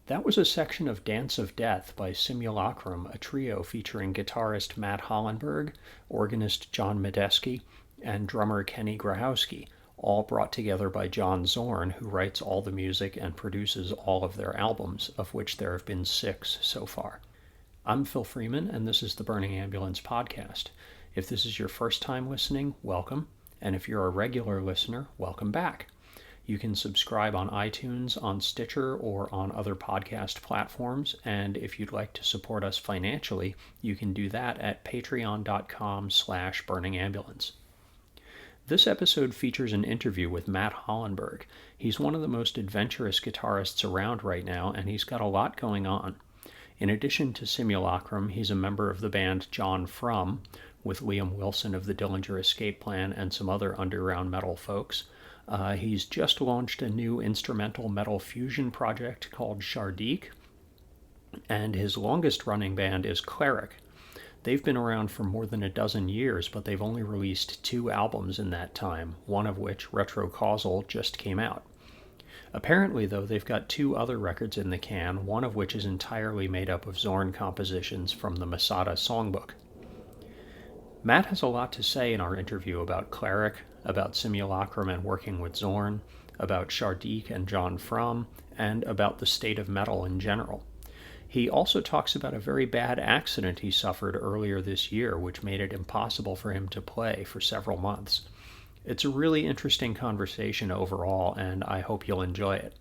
That was a section of Dance of Death by Simulacrum, a trio featuring guitarist Matt Hollenberg, organist John Medeski, and drummer Kenny Grahowski, all brought together by John Zorn, who writes all the music and produces all of their albums, of which there have been 6 so far. I'm Phil Freeman, and this is the Burning Ambulance podcast. If this is your first time listening, welcome, and if you're a regular listener, welcome back. You can subscribe on iTunes, on Stitcher, or on other podcast platforms, and if you'd like to support us financially, you can do that at patreon.com/burningambulance. This episode features an interview with Matt Hollenberg. He's one of the most adventurous guitarists around right now, and he's got a lot going on. In addition to Simulacrum, he's a member of the band John From, with Liam Wilson of the Dillinger Escape Plan and some other underground metal folks. He's just launched a new instrumental metal fusion project called Shardik, and his longest running band is Cleric. They've been around for more than a dozen years, but they've only released 2 albums in that time, one of which, Retrocausal, just came out. Apparently, though, they've got 2 other records in the can, one of which is entirely made up of Zorn compositions from the Masada songbook. Matt has a lot to say in our interview about Cleric, about Simulacrum and working with Zorn, about Shardik and John From, and about the state of metal in general. He also talks about a very bad accident he suffered earlier this year, which made it impossible for him to play for several months. It's a really interesting conversation overall, and I hope you'll enjoy it.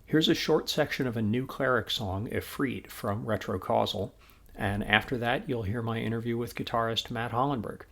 Here's a short section of a new Cleric song, Ifrit, from Retrocausal, and after that you'll hear my interview with guitarist Matt Hollenberg.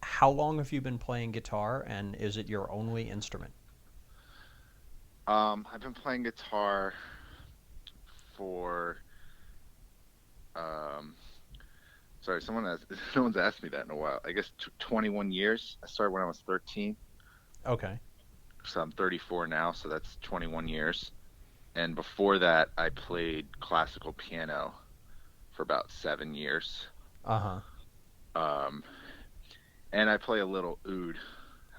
How long have you been playing guitar, and is it your only instrument? I've been playing guitar for no one's asked me that in a while. I guess 21 years. I started when I was 13. Okay. So I'm 34 now, so that's 21 years. And before that, I played classical piano for about 7 years. Uh-huh. And I play a little oud.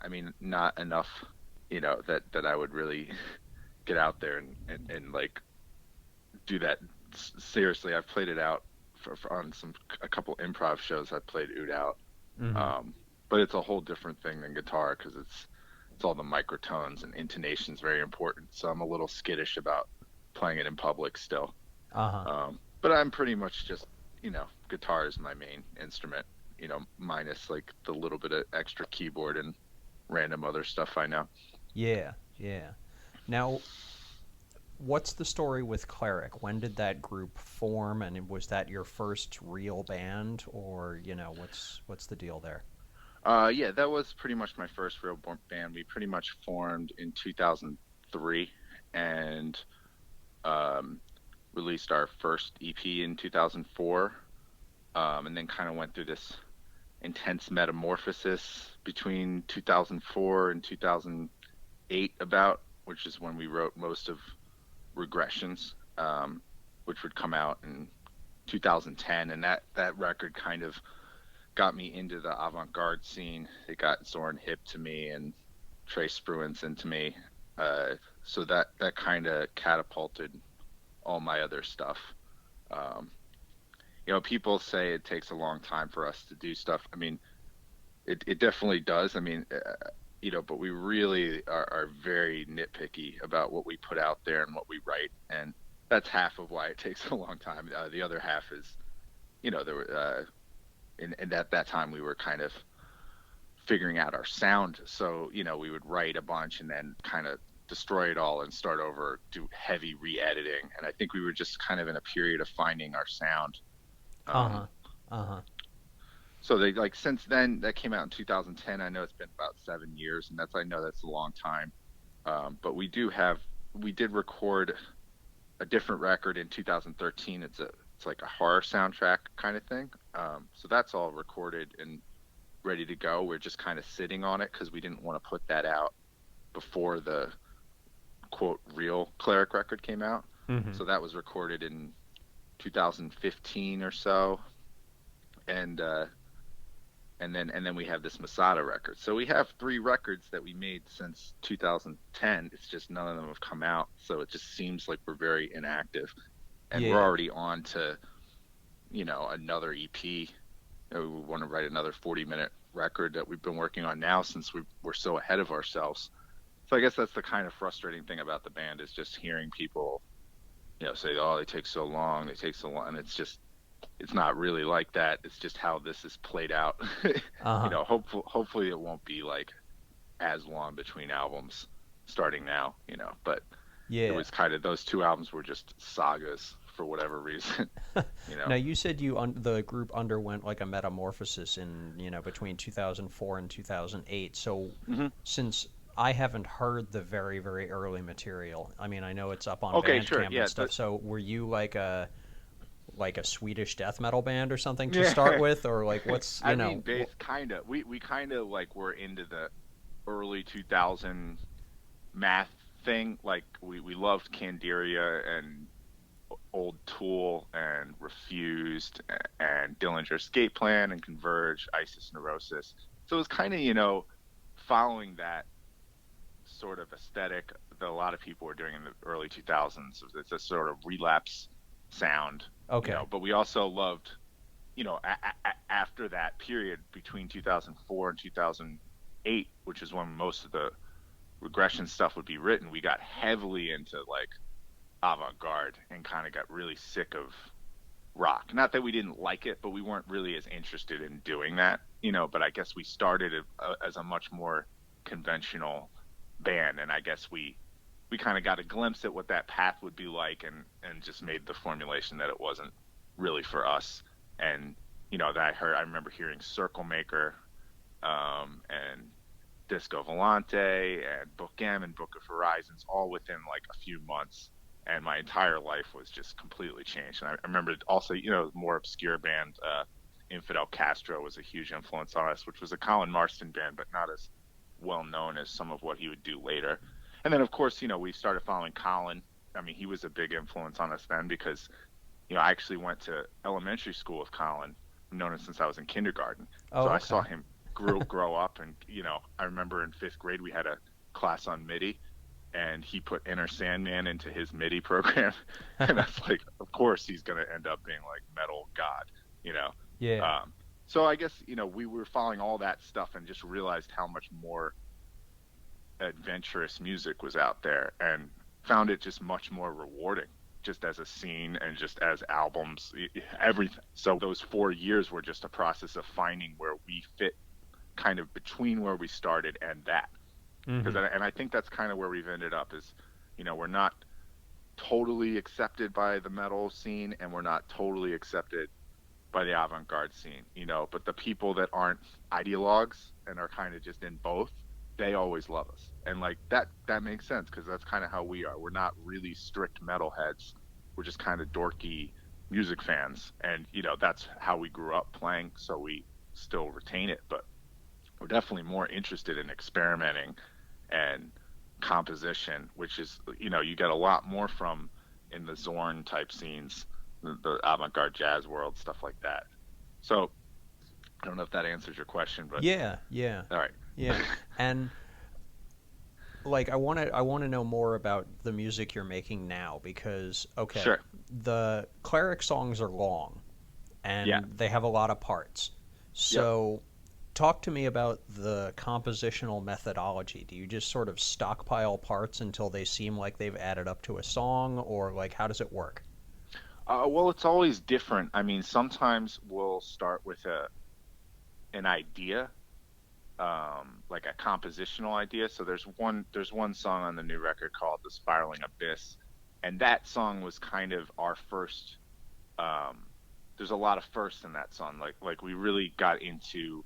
I mean, not enough, that I would really get out there and like do that seriously. I've played it out on a couple improv shows. I played oud out. Mm-hmm. But it's a whole different thing than guitar because it's all the microtones and intonation's very important. So I'm a little skittish about playing it in public still. Uh-huh. But I'm pretty much just, guitar is my main instrument, minus like the little bit of extra keyboard and random other stuff I know. Yeah, yeah. Now, what's the story with Cleric? When did that group form, and was that your first real band, or what's the deal there? Yeah, that was pretty much my first real band. We pretty much formed in 2003 and um, released our first EP in 2004, and then kind of went through this intense metamorphosis between 2004 and 2008, about, which is when we wrote most of Regressions, which would come out in 2010, and that record kind of got me into the avant-garde scene. It got Zorn Hip to me and Trey Spruance into me. So that kind of catapulted all my other stuff. Um, People say it takes a long time for us to do stuff. I mean, it definitely does. I mean, but we really are very nitpicky about what we put out there and what we write, and that's half of why it takes a long time. The other half is, there were and at that time we were kind of figuring out our sound. So, we would write a bunch and then kind of destroy it all and start over, do heavy re-editing. And I think we were just kind of in a period of finding our sound. Uh Um, huh. Uh huh. so they like since then, that came out in 2010. I know it's been about 7 years, and I know that's a long time. But we did record a different record in 2013. It's like a horror soundtrack kind of thing. So that's all recorded and ready to go. We're just kind of sitting on it because we didn't want to put that out before the quote real Cleric record came out. Mm-hmm. So that was recorded in 2015 or so, and and then we have this Masada record. So we have 3 records that we made since 2010. It's just none of them have come out. So it just seems like we're very inactive, and we're Yeah. already on to another EP. We want to write another 40-minute record that we've been working on now since we're so ahead of ourselves. So I guess that's the kind of frustrating thing about the band, is just hearing people, say, "Oh, they take so long, they take so long," and it's not really like that. It's just how this is played out. Uh huh. Hopefully it won't be like as long between albums starting now, but it Yeah. was kind of, those 2 albums were just sagas for whatever reason, you know. Now you said the group underwent like a metamorphosis in between 2004 and 2008. So Hmm. since I haven't heard the very very early material, I mean I know it's up on Okay, sure. Bandcamp and Yeah. stuff. So were you like a Swedish death metal band or something to start Yeah. with, or like what's I mean, base kind of. We kind of like were into the early 2000 math thing. Like we loved Candiria and Old Tool and Refused and Dillinger Escape Plan and Converge, Isis Neurosis. So it was kind of, following that sort of aesthetic that a lot of people were doing in the early 2000s. It's a sort of relapse sound, okay? but we also loved, after that period between 2004 and 2008, which is when most of the regression stuff would be written, we got heavily into like avant-garde and kind of got really sick of rock. Not that we didn't like it, but we weren't really as interested in doing that, but I guess we started as a much more conventional band, and I guess we kind of got a glimpse at what that path would be like, and just made the formulation that it wasn't really for us. And that I remember hearing Circle Maker, and Disco Volante and Book M and Book of Horizons all within like a few months, and my entire life was just completely changed. And I remember also, more obscure band, Infidel Castro was a huge influence on us, which was a Colin Marston band, but not as well known as some of what he would do later. And then, of course, we started following Colin. I mean, he was a big influence on us then, because, I actually went to elementary school with Colin. I've known him since I was in kindergarten. So Oh, I saw okay. him grow up. And, I remember in 5th grade, we had a class on MIDI, and he put Enter Sandman into his MIDI program. And that's like, of course, he's going to end up being like metal god, you know? Yeah. Um, so I guess, we were following all that stuff and just realized how much more adventurous music was out there, and found it just much more rewarding, just as a scene and just as albums, everything. So those 4 years were just a process of finding where we fit kind of between where we started and that. Mm-hmm. And I think that's kind of where we've ended up is, we're not totally accepted by the metal scene, and we're not totally accepted by the avant-garde scene, but the people that aren't ideologues and are kind of just in both, they always love us. And like that makes sense because that's kind of how we are. We're not really strict metalheads. We're just kind of dorky music fans. And that's how we grew up playing, so we still retain it, but we're definitely more interested in experimenting and composition, which is, you get a lot more from in the Zorn type scenes, the avant-garde jazz world, stuff like that. So I don't know if that answers your question, but Yeah, yeah, all right. yeah. And like I want to know more about the music you're making now because okay, Sure. the cleric songs are long Yeah. and they have a lot of parts. Yep. So talk to me about the compositional methodology. Do you just sort of stockpile parts until they seem like they've added up to a song, or like how does it work? Well, it's always different. I mean, sometimes we'll start with an idea, like a compositional idea. So there's one song on the new record called "The Spiraling Abyss," and that song was kind of our first. Um, there's a lot of firsts in that song. Like we really got into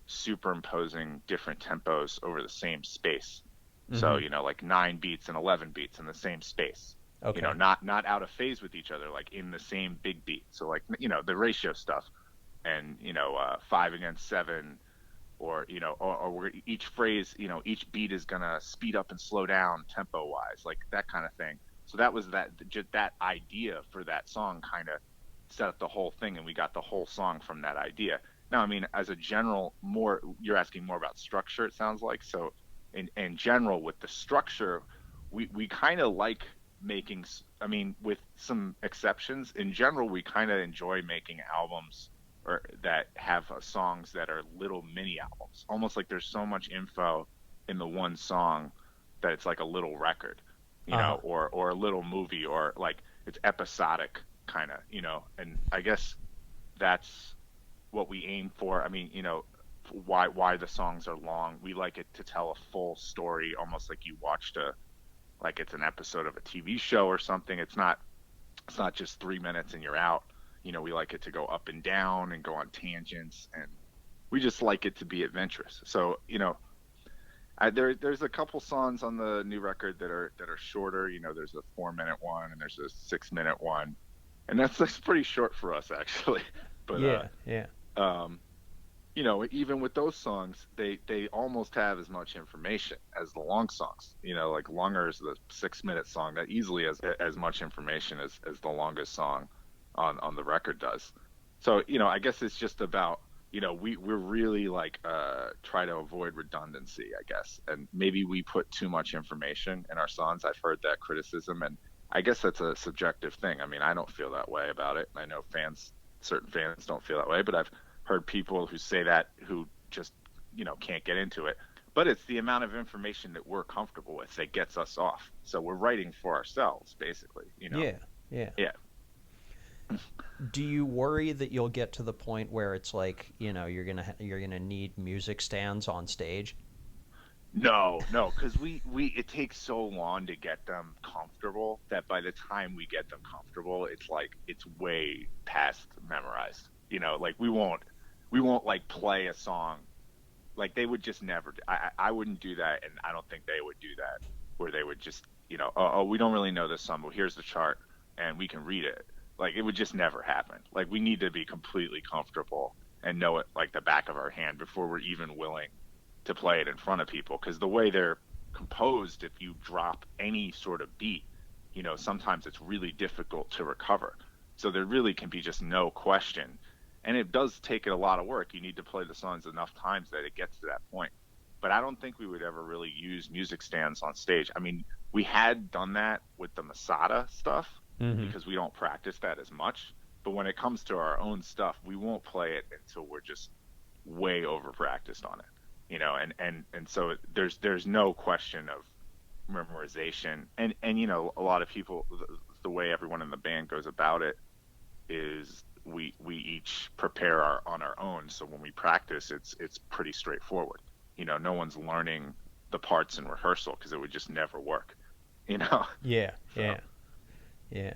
superimposing different tempos over the same space. So, Mm-hmm. like 9 beats and 11 beats in the same space. Okay. Not out of phase with each other, like in the same big beat. So like, the ratio stuff and, 5 against 7, or, or where each phrase, each beat is going to speed up and slow down tempo wise, like that kind of thing. So that was just that idea for that song kind of set up the whole thing, and we got the whole song from that idea. Now, I mean, as a general, more you're asking more about structure, it sounds like. So, in general, with the structure, we kind of like making. I mean, with some exceptions, in general, we kind of enjoy making albums or that have songs that are little mini albums, almost like there's so much info in the one song that it's like a little record, Uh-huh. or a little movie, or like it's episodic kind of, and I guess that's what we aim for. I mean, why the songs are long. We like it to tell a full story, almost like you watched like it's an episode of a TV show or something. It's not just 3 minutes and you're out. We like it to go up and down and go on tangents, and we just like it to be adventurous. So, there's a couple songs on the new record that are shorter. There's a 4 minute one and there's a 6 minute one, and that's pretty short for us actually. But Yeah, yeah. um, even with those songs, they almost have as much information as the long songs. Like longer is the 6 minute song that easily has as much information as the longest song on the record does. So, I guess it's just about, we're really like try to avoid redundancy, I guess. And maybe we put too much information in our songs. I've heard that criticism, and I guess that's a subjective thing. I mean, I don't feel that way about it. I know certain fans don't feel that way, but I've heard people who say that who just, can't get into it. But it's the amount of information that we're comfortable with that gets us off. So we're writing for ourselves, basically. Yeah, yeah. Yeah. Do you worry that you'll get to the point where it's like, you're gonna need music stands on stage? No, no, because we it takes so long to get them comfortable that by the time we get them comfortable, it's like it's way past memorized. Like we won't like play a song, like they would just never. I wouldn't do that, and I don't think they would do that, where they would just oh, we don't really know this song, but here's the chart and we can read it. Like it would just never happen. Like we need to be completely comfortable and know it like the back of our hand before we're even willing to play it in front of people, because the way they're composed, if you drop any sort of beat, sometimes it's really difficult to recover. So there really can be just no question, and it does take it a lot of work. You need to play the songs enough times that it gets to that point. But I don't think we would ever really use music stands on stage. I mean, we had done that with the Masada stuff Mm-hmm. because we don't practice that as much. But when it comes to our own stuff, we won't play it until we're just way over practiced on it. And so there's no question of memorization. And a lot of people, the way everyone in the band goes about it is we each prepare on our own. So when we practice, it's pretty straightforward. No one's learning the parts in rehearsal because it would just never work. Yeah, So yeah. Yeah.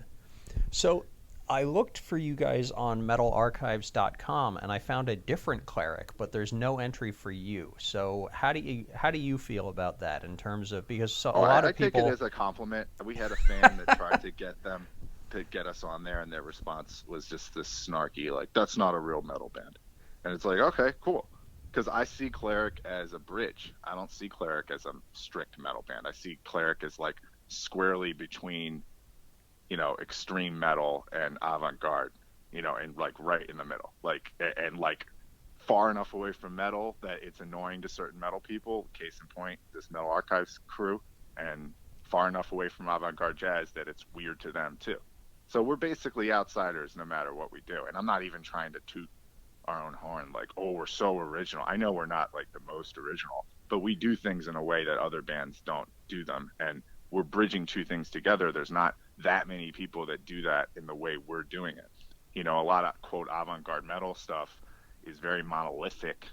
So I looked for you guys on metalarchives.com and I found a different cleric, but there's no entry for you. So how do you feel about that in terms of, because so a Oh, lot I of take it people. as a compliment. We had a fan that tried to get us on there, and their response was just this snarky, like, "That's not a real metal band." And it's like, okay, cool, because I see Cleric as a bridge. I don't see Cleric as a strict metal band. I see Cleric as like squarely between, extreme metal and avant-garde, and like right in the middle, like and like far enough away from metal that it's annoying to certain metal people. Case in point, this Metal Archives crew, and far enough away from avant-garde jazz that it's weird to them too. So we're basically outsiders no matter what we do. And I'm not even trying to toot our own horn like, oh, we're so original. I know we're not like the most original, but we do things in a way that other bands don't do them. And we're bridging two things together. There's not that many people that do that in the way we're doing it. A lot of quote avant-garde metal stuff is very monolithic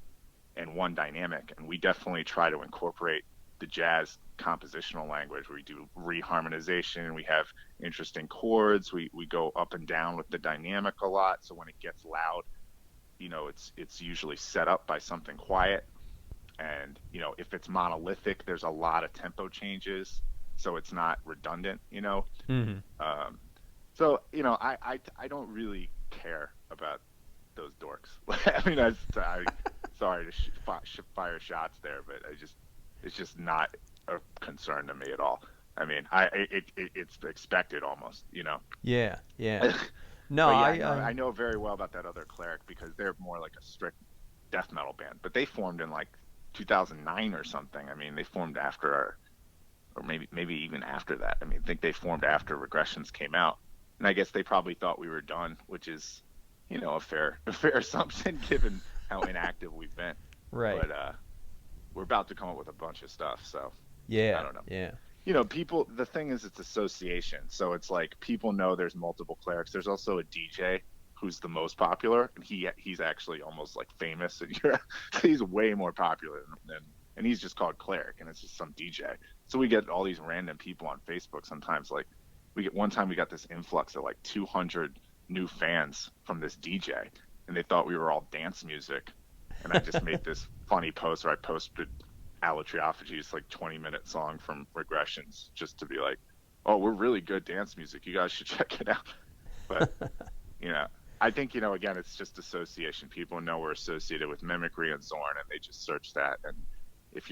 and one dynamic, and we definitely try to incorporate the jazz compositional language. We do reharmonization, we have interesting chords, we go up and down with the dynamic a lot, so when it gets loud, it's usually set up by something quiet. And if it's monolithic, there's a lot of tempo changes, so it's not redundant. Hmm. um, so I don't really care about those dorks. I mean, sorry to fire shots there, but it's just not a concern to me at all. I mean, it's expected almost. Yeah, yeah. No, But yeah, I I know very well about that other Cleric because they're more like a strict death metal band. But they formed in like 2009 or something. I mean, they formed after or maybe even after that. I mean, I think they formed after Regressions came out, and I guess they probably thought we were done, which is, a fair assumption given how inactive we've been. right. But we're about to come up with a bunch of stuff, so I Yeah, don't know. yeah. People. The thing is, it's association, so it's like people know there's multiple Clerics. There's also a DJ who's the most popular, and he's actually almost like famous, and he's way more popular than and he's just called Cleric, and it's just some DJ. So we get all these random people on Facebook sometimes. Like one time we got this influx of like 200 new fans from this DJ, and they thought we were all dance music. And I just made this funny post where I posted Alatriophagy's like 20-minute song from Regressions just to be like, oh, we're really good dance music. You guys should check it out. But, you know, I think, again, it's just association. People know we're associated with Mimicry and Zorn, and they just search that. And if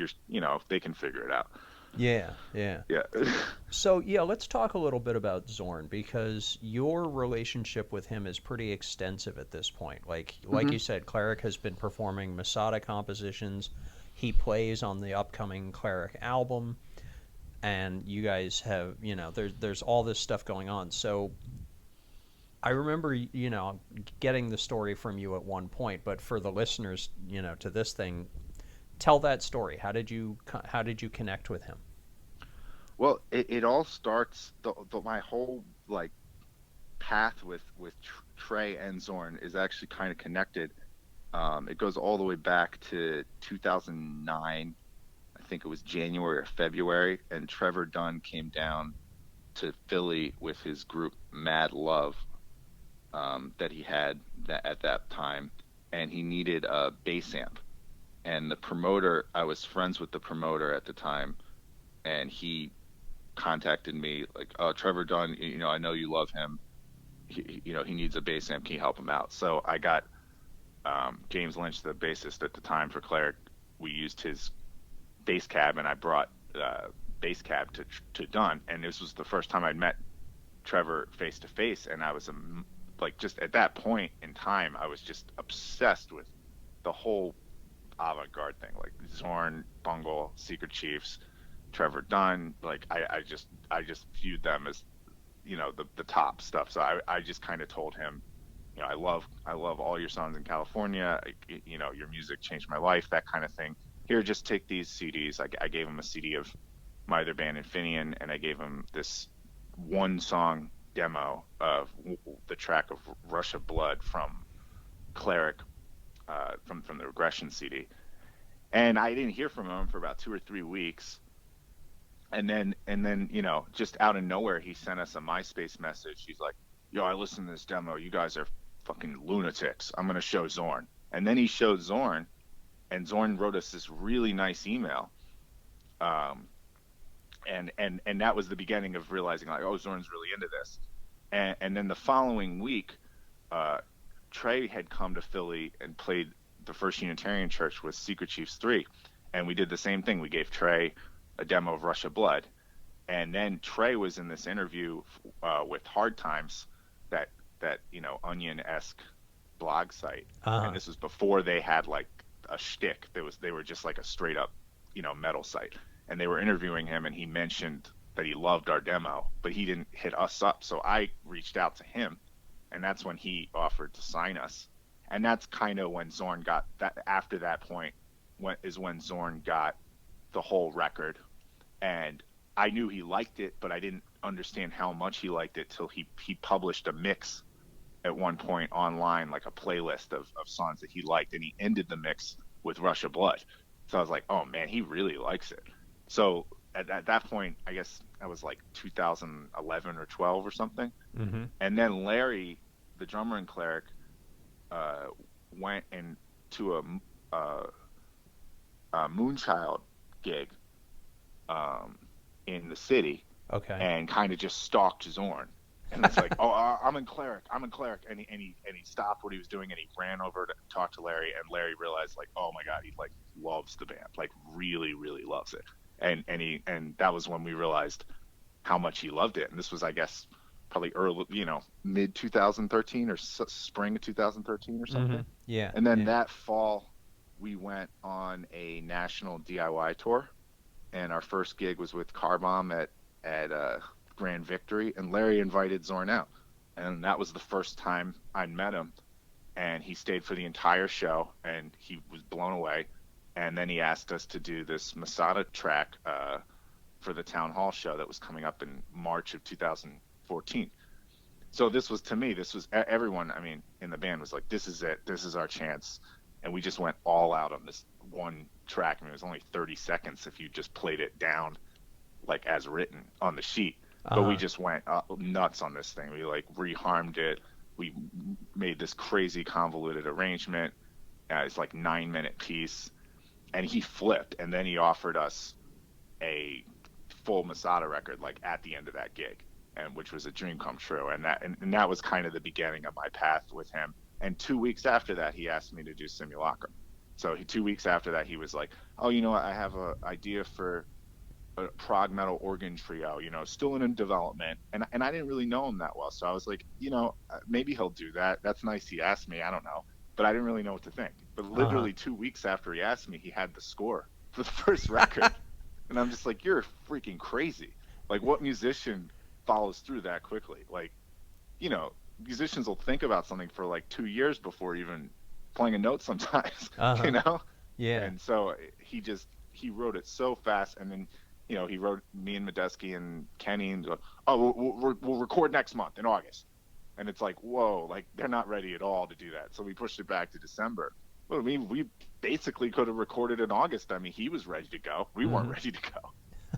they can figure it out. Yeah, yeah. Yeah. So, yeah, let's talk a little bit about Zorn because your relationship with him is pretty extensive at this point. Like Hmm. you said, Cleric has been performing Masada compositions. He plays on the upcoming Cleric album, and you guys have, there's all this stuff going on. So, I remember, getting the story from you at one point, but for the listeners, to this thing, tell that story. How did you connect with him? Well, it all starts, my whole like path with Trey and Zorn is actually kind of connected. It goes all the way back to 2009. I think it was January or February, and Trevor Dunn came down to Philly with his group Mad Love, that he had at that time, and he needed a bass amp. And the promoter, I was friends with the promoter at the time, and he contacted me like, "Oh, Trevor Dunn, I know you love him. He needs a bass amp. Can you help him out?" So I got James Lynch, the bassist at the time for Cleric. We used his bass cab, and I brought bass cab to Dunn, and this was the first time I'd met Trevor face to face, and I was like, just at that point in time, I was just obsessed with the whole avant-garde thing, like Zorn, Bungle, Secret Chiefs, Trevor Dunn. Like I just viewed them as the top stuff. So I just kind of told him, I love all your songs in California. Your music changed my life, that kind of thing. Here, just take these CDs. I gave him a CD of My Other Band Infineon, and I gave him this one song demo of the track of Rush of Blood from Cleric, from the Regression CD. And I didn't hear from him for about 2 or 3 weeks. And then, just out of nowhere, he sent us a MySpace message. He's like, "Yo, I listened to this demo. You guys are fucking lunatics. I'm gonna show Zorn." And then he showed Zorn, and Zorn wrote us this really nice email. Um, and that was the beginning of realizing, like, oh, Zorn's really into this. And then the following week, uh, Trey had come to Philly and played the First Unitarian Church with Secret Chiefs 3. And we did the same thing. We gave Trey a demo of Rush of Blood. And then Trey was in this interview with Hard Times, that Onion-esque blog site. And Uh-huh. this was before they had like a shtick. They were just like a straight up, metal site. And they were interviewing him, and he mentioned that he loved our demo, but he didn't hit us up. So I reached out to him, and that's when he offered to sign us. And that's kind of when Zorn got that. After that point, when Zorn got the whole record. And I knew he liked it, but I didn't understand how much he liked it till he published a mix at one point online, like a playlist of songs that he liked, and he ended the mix with Rush of Blood. So I was like, oh man, he really likes it. So at that point, I guess that was like 2011 or 12 or something. Mm-hmm. And then Larry, the drummer in Cleric, uh, went into a, a Moonchild gig, um, in the city, Okay. and kind of just stalked Zorn. And it's like, oh, I'm in Cleric, and he stopped what he was doing, and he ran over to talk to Larry, and Larry realized, like, oh my God, he like loves the band, like really, really loves it. And that was when we realized how much he loved it. And this was, I guess, probably early, mid 2013 or spring of 2013 or Mm-hmm. something. Yeah. And then Yeah. that fall, we went on a national DIY tour, and our first gig was with Car Bomb at Grand Victory, and Larry invited Zorn out, and that was the first time I met him, and he stayed for the entire show, and he was blown away. And then he asked us to do this Masada track for the town hall show that was coming up in March of 2014. So this was, to me, this was everyone. I mean, in the band was like, "This is it. This is our chance." And we just went all out on this one track. I mean, it was only 30 seconds if you just played it down like as written on the sheet. But we Uh-huh. just went nuts on this thing. We like reharmed it. We made this crazy convoluted arrangement. It's like 9-minute piece, and he flipped. And then he offered us a full Masada record like at the end of that gig, and which was a dream come true. And that was kind of the beginning of my path with him. And 2 weeks after that, he asked me to do Simulacrum. So 2 weeks after that, he was like, "Oh, I have an idea for a prog metal organ trio, still in development." And I didn't really know him that well, so I was like, maybe he'll do that. That's nice. He asked me. I don't know, but I didn't really know what to think. But Uh-huh. literally 2 weeks after he asked me, he had the score for the first record, and I'm just like, you're freaking crazy. Like, what musician follows through that quickly? Like, you know, musicians will think about something for like 2 years before even playing a note sometimes, you Uh-huh. know? Yeah. And so he wrote it so fast. And then, he wrote me and Medeski and Kenny, and oh, we'll record next month in August. And it's like, whoa, like they're not ready at all to do that. So we pushed it back to December. Well, I mean, we basically could have recorded in August. I mean, he was ready to go. We weren't Mm-hmm. ready to go.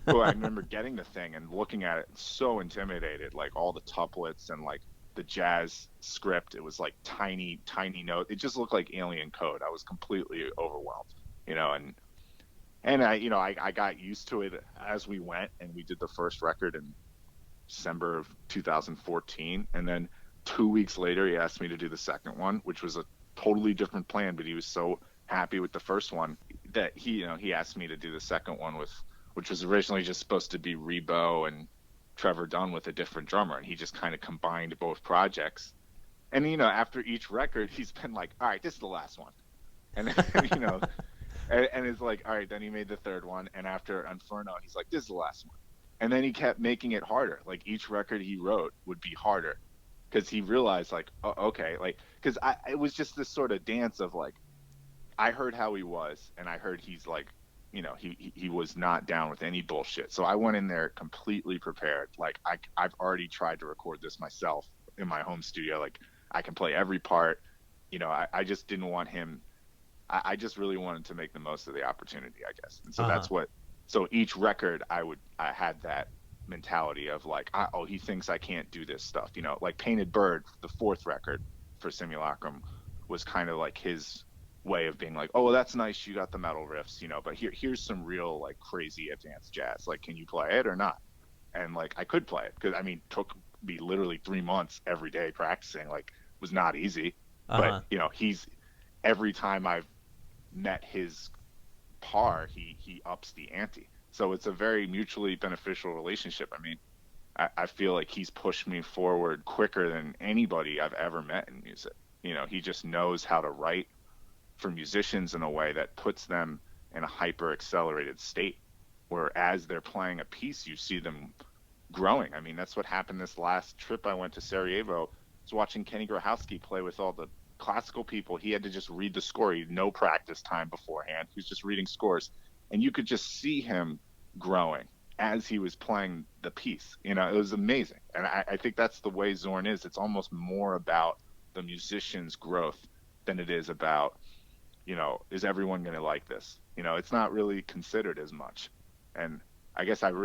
Well, I remember getting the thing and looking at it, so intimidated, like all the tuplets and like the jazz script. It was like tiny, tiny note. It just looked like alien code. I was completely overwhelmed, and I got used to it as we went, and we did the first record in December of 2014, and then 2 weeks later he asked me to do the second one, which was a totally different plan, but he was so happy with the first one that he asked me to do the second one with, which was originally just supposed to be Rebo and Trevor Dunn with a different drummer, and he just kind of combined both projects. And after each record, he's been like, "All right, this is the last one," and you know, and it's like, all right. Then he made the third one, and after Inferno, he's like, "This is the last one," and then he kept making it harder. Like each record he wrote would be harder because he realized, like, oh, okay, like because it was just this sort of dance of like, I heard how he was, and I heard he's like, he was not down with any bullshit. So I went in there completely prepared. Like I've already tried to record this myself in my home studio. Like I can play every part. I just didn't want him. I just really wanted to make the most of the opportunity, I guess. And so Uh-huh. that's what. So each record I had that mentality of like, oh, he thinks I can't do this stuff, like Painted Bird, the fourth record for Simulacrum, was kind of like his way of being like, oh, well, that's nice, you got the metal riffs, but here's some real like crazy advanced jazz, like, can you play it or not? And like I could play it, because I mean, took me literally 3 months every day practicing, like, was not easy. But Uh-huh. he's, every time I've met his par, he ups the ante. So it's a very mutually beneficial relationship. I mean, I feel like he's pushed me forward quicker than anybody I've ever met in music. He just knows how to write for musicians in a way that puts them in a hyper accelerated state, where as they're playing a piece, you see them growing. I mean, that's what happened this last trip I went to Sarajevo. I was watching Kenny Grahowski play with all the classical people. He had to just read the score. He had no practice time beforehand. He was just reading scores. And you could just see him growing as he was playing the piece. It was amazing. And I think that's the way Zorn is. It's almost more about the musician's growth than it is about, is everyone going to like this? It's not really considered as much. And I guess I have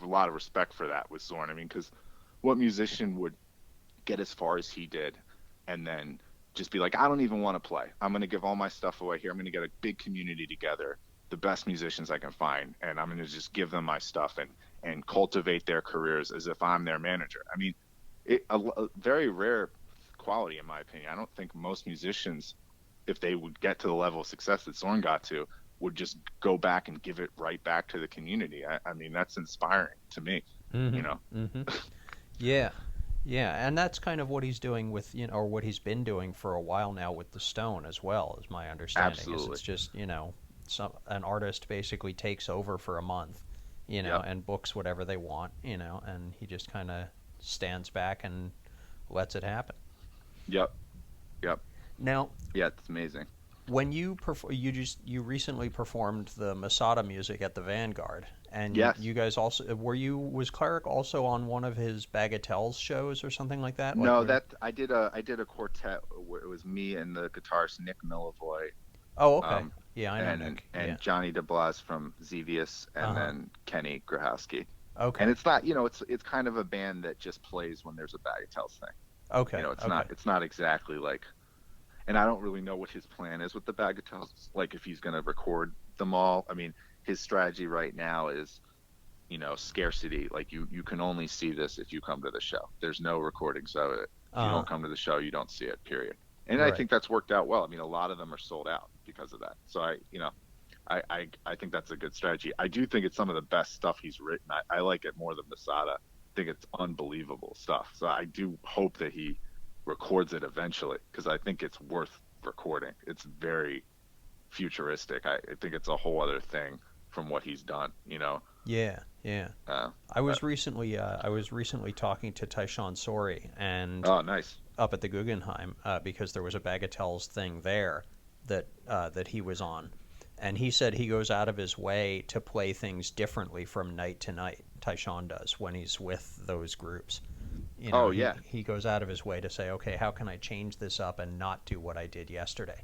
a lot of respect for that with Zorn. I mean, because what musician would get as far as he did and then just be like, I don't even want to play. I'm going to give all my stuff away here. I'm going to get a big community together, the best musicians I can find, and I'm going to just give them my stuff and cultivate their careers as if I'm their manager. I mean, a very rare quality in my opinion. I don't think most musicians, if they would get to the level of success that Zorn got to, would just go back and give it right back to the community. I mean, that's inspiring to me, you know? Mm-hmm. Mm-hmm. Yeah. Yeah, and that's kind of what he's doing with, or what he's been doing for a while now with the Stone as well, is my understanding. Is Absolutely. it's just, an artist basically takes over for a month, Yep. and books whatever they want, and he just kind of stands back and lets it happen. Yep. Yep. Now, Yeah, it's amazing. when you recently performed the Masada music at the Vanguard, and Yes. you guys also was Cleric also on one of his Bagatelles shows or something like that? Like No, where? that I did a quartet where it was me and the guitarist Nick Millivoy, Oh, okay. um, Yeah, I know and Nick. Yeah. Johnny DeBlas from Xevious, Uh and huh. then Kenny Grahowski. And Okay. it's not, it's kind of a band that just plays when there's a Bagatelles thing. Okay. Okay. It's not exactly like, and I don't really know what his plan is with the Bagatelles, like if he's going to record them all. I mean, his strategy right now is, scarcity. Like you can only see this if you come to the show. There's no recordings of it. If Uh you huh. don't come to the show, you don't see it, period. And I Right. think that's worked out well. I mean, a lot of them are sold out because of that. So I think that's a good strategy. I do think it's some of the best stuff he's written. I like it more than Masada. I think it's unbelievable stuff. So I do hope that he records it eventually, because I think it's worth recording. It's very futuristic. I think it's a whole other thing from what he's done. Yeah. Yeah. Uh, I was recently talking to Tyshawn Sorey and oh, nice. up at the Guggenheim because there was a Bagatelles thing there that he was on, and he said he goes out of his way to play things differently from night to night. Tyshawn does when he's with those groups. Oh, He yeah. he goes out of his way to say, okay, how can I change this up and not do what I did yesterday?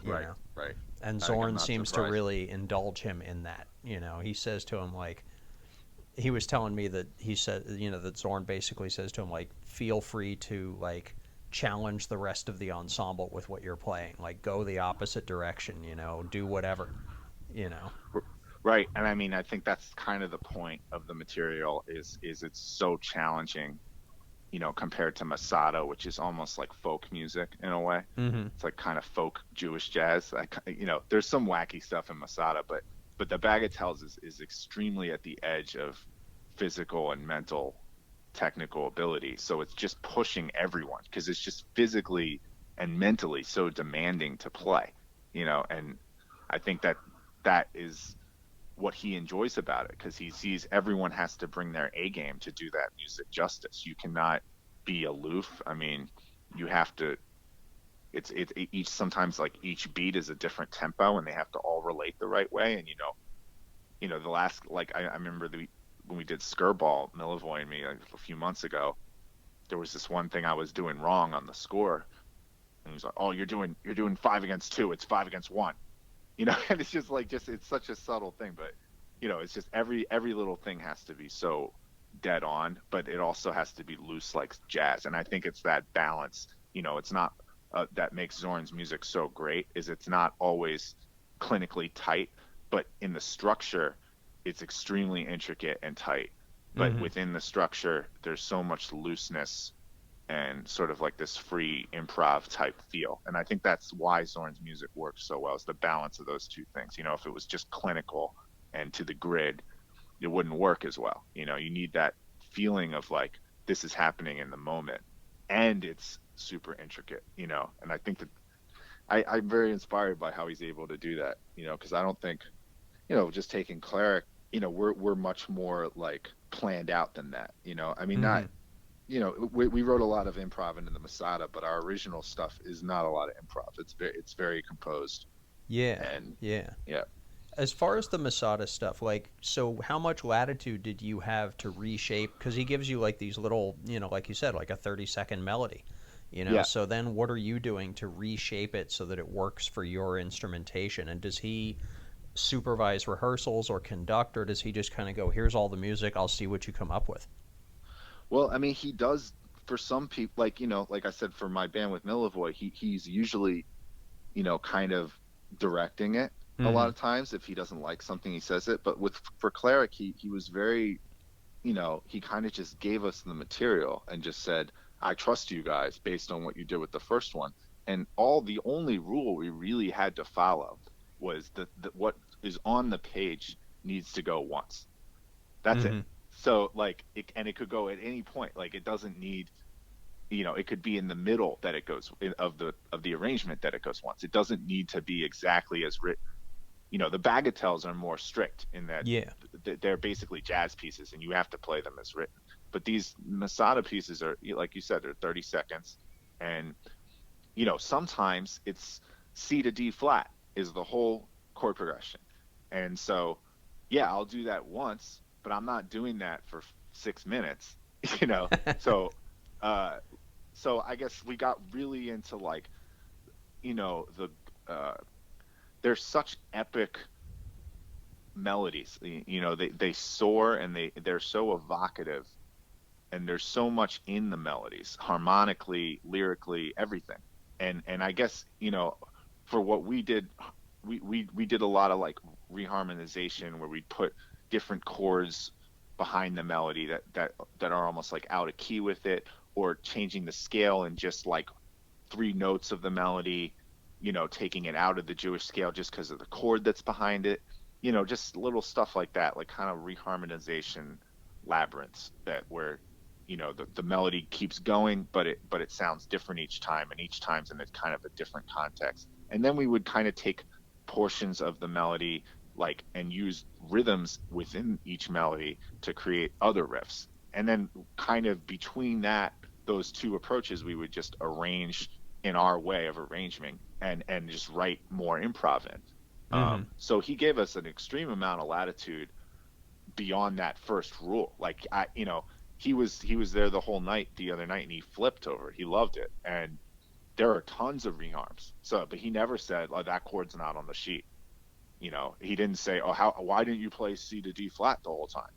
You Right, know, right. and I'm Zorn not seems to surprised. really indulge him in that. He says to him like he was telling me that he said that Zorn basically says to him like feel free to like challenge the rest of the ensemble with what you're playing, like go the opposite direction, do whatever, you know. Right. And I mean, I think that's kind of the point of the material is it's so challenging, compared to Masada, which is almost like folk music in a way. Mm-hmm. It's like kind of folk Jewish jazz. There's some wacky stuff in Masada, but the Bagatelles is extremely at the edge of physical and mental technical ability. So it's just pushing everyone, because it's just physically and mentally so demanding to play. And I think that is what he enjoys about it, because he sees everyone has to bring their A game to do that music justice. You cannot be aloof. I mean, you have to. It's each, sometimes like each beat is a different tempo, and they have to all relate the right way. And the last, like I remember when we did Skirball, Millivoy and me, like, a few months ago, there was this one thing I was doing wrong on the score, and he was like, "Oh, you're doing 5 against 2. It's 5 against 1." and it's just like just it's such a subtle thing, but it's just every little thing has to be so dead on, but it also has to be loose like jazz. And I think it's that balance. It's not that makes Zorn's music so great is it's not always clinically tight, but in the structure, it's extremely intricate and tight. But Mm-hmm. within the structure, there's so much looseness and sort of like this free improv type feel. And I think that's why Zorn's music works so well, is the balance of those two things. If it was just clinical and to the grid, it wouldn't work as well. You need that feeling of like this is happening in the moment and it's super intricate, and I think that I'm very inspired by how he's able to do that, because I don't think, just taking Cleric, we're much more like planned out than that. I mean, not, Mm-hmm. we wrote a lot of improv into the Masada, but our original stuff is not a lot of improv. It's very composed. Yeah, And yeah. yeah. As far as the Masada stuff, like, so how much latitude did you have to reshape? Because he gives you like these little, like you said, like a 30-second melody, Yeah. So then what are you doing to reshape it so that it works for your instrumentation? And does he supervise rehearsals or conduct, or does he just kind of go, here's all the music, I'll see what you come up with? Well, I mean, he does for some people, like, like I said, for my band with Milivoy, he's usually, kind of directing it a lot Mm-hmm. of times. If he doesn't like something, he says it. But for Cleric, he was very, he kind of just gave us the material and just said, I trust you guys based on what you did with the first one. And the only rule we really had to follow was that what is on the page needs to go once. That's it. Mm-hmm. So like and it could go at any point. Like it doesn't need, it could be in the middle that it goes of the arrangement that it goes once. It doesn't need to be exactly as written. The bagatelles are more strict in that Yeah. they're basically jazz pieces and you have to play them as written. But these Masada pieces are, like you said, they're 30 seconds. And, sometimes it's C to D flat is the whole chord progression. And so, yeah, I'll do that once, but I'm not doing that for 6 minutes, you know? So, uh, so I guess we got really into like, uh, there's such epic melodies. They soar and they're so evocative, and there's so much in the melodies, harmonically, lyrically, everything. And I guess, for what we did, we did a lot of like reharmonization where we put different chords behind the melody that are almost like out of key with it, or changing the scale and just like three notes of the melody, taking it out of the Jewish scale just because of the chord that's behind it, just little stuff like that, like kind of reharmonization labyrinths that where, the melody keeps going, but it sounds different each time, and each time's in a kind of a different context. And then we would kind of take portions of the melody like and use rhythms within each melody to create other riffs. And then kind of between those two approaches, we would just arrange in our way of arranging and just write more improv in. Mm-hmm. So he gave us an extreme amount of latitude beyond that first rule. Like he was there the whole night the other night and he flipped over it. He loved it. And there are tons of reharms. So, but he never said, "Oh, that chord's not on the sheet." He didn't say, "Oh, why didn't you play C to D flat the whole time?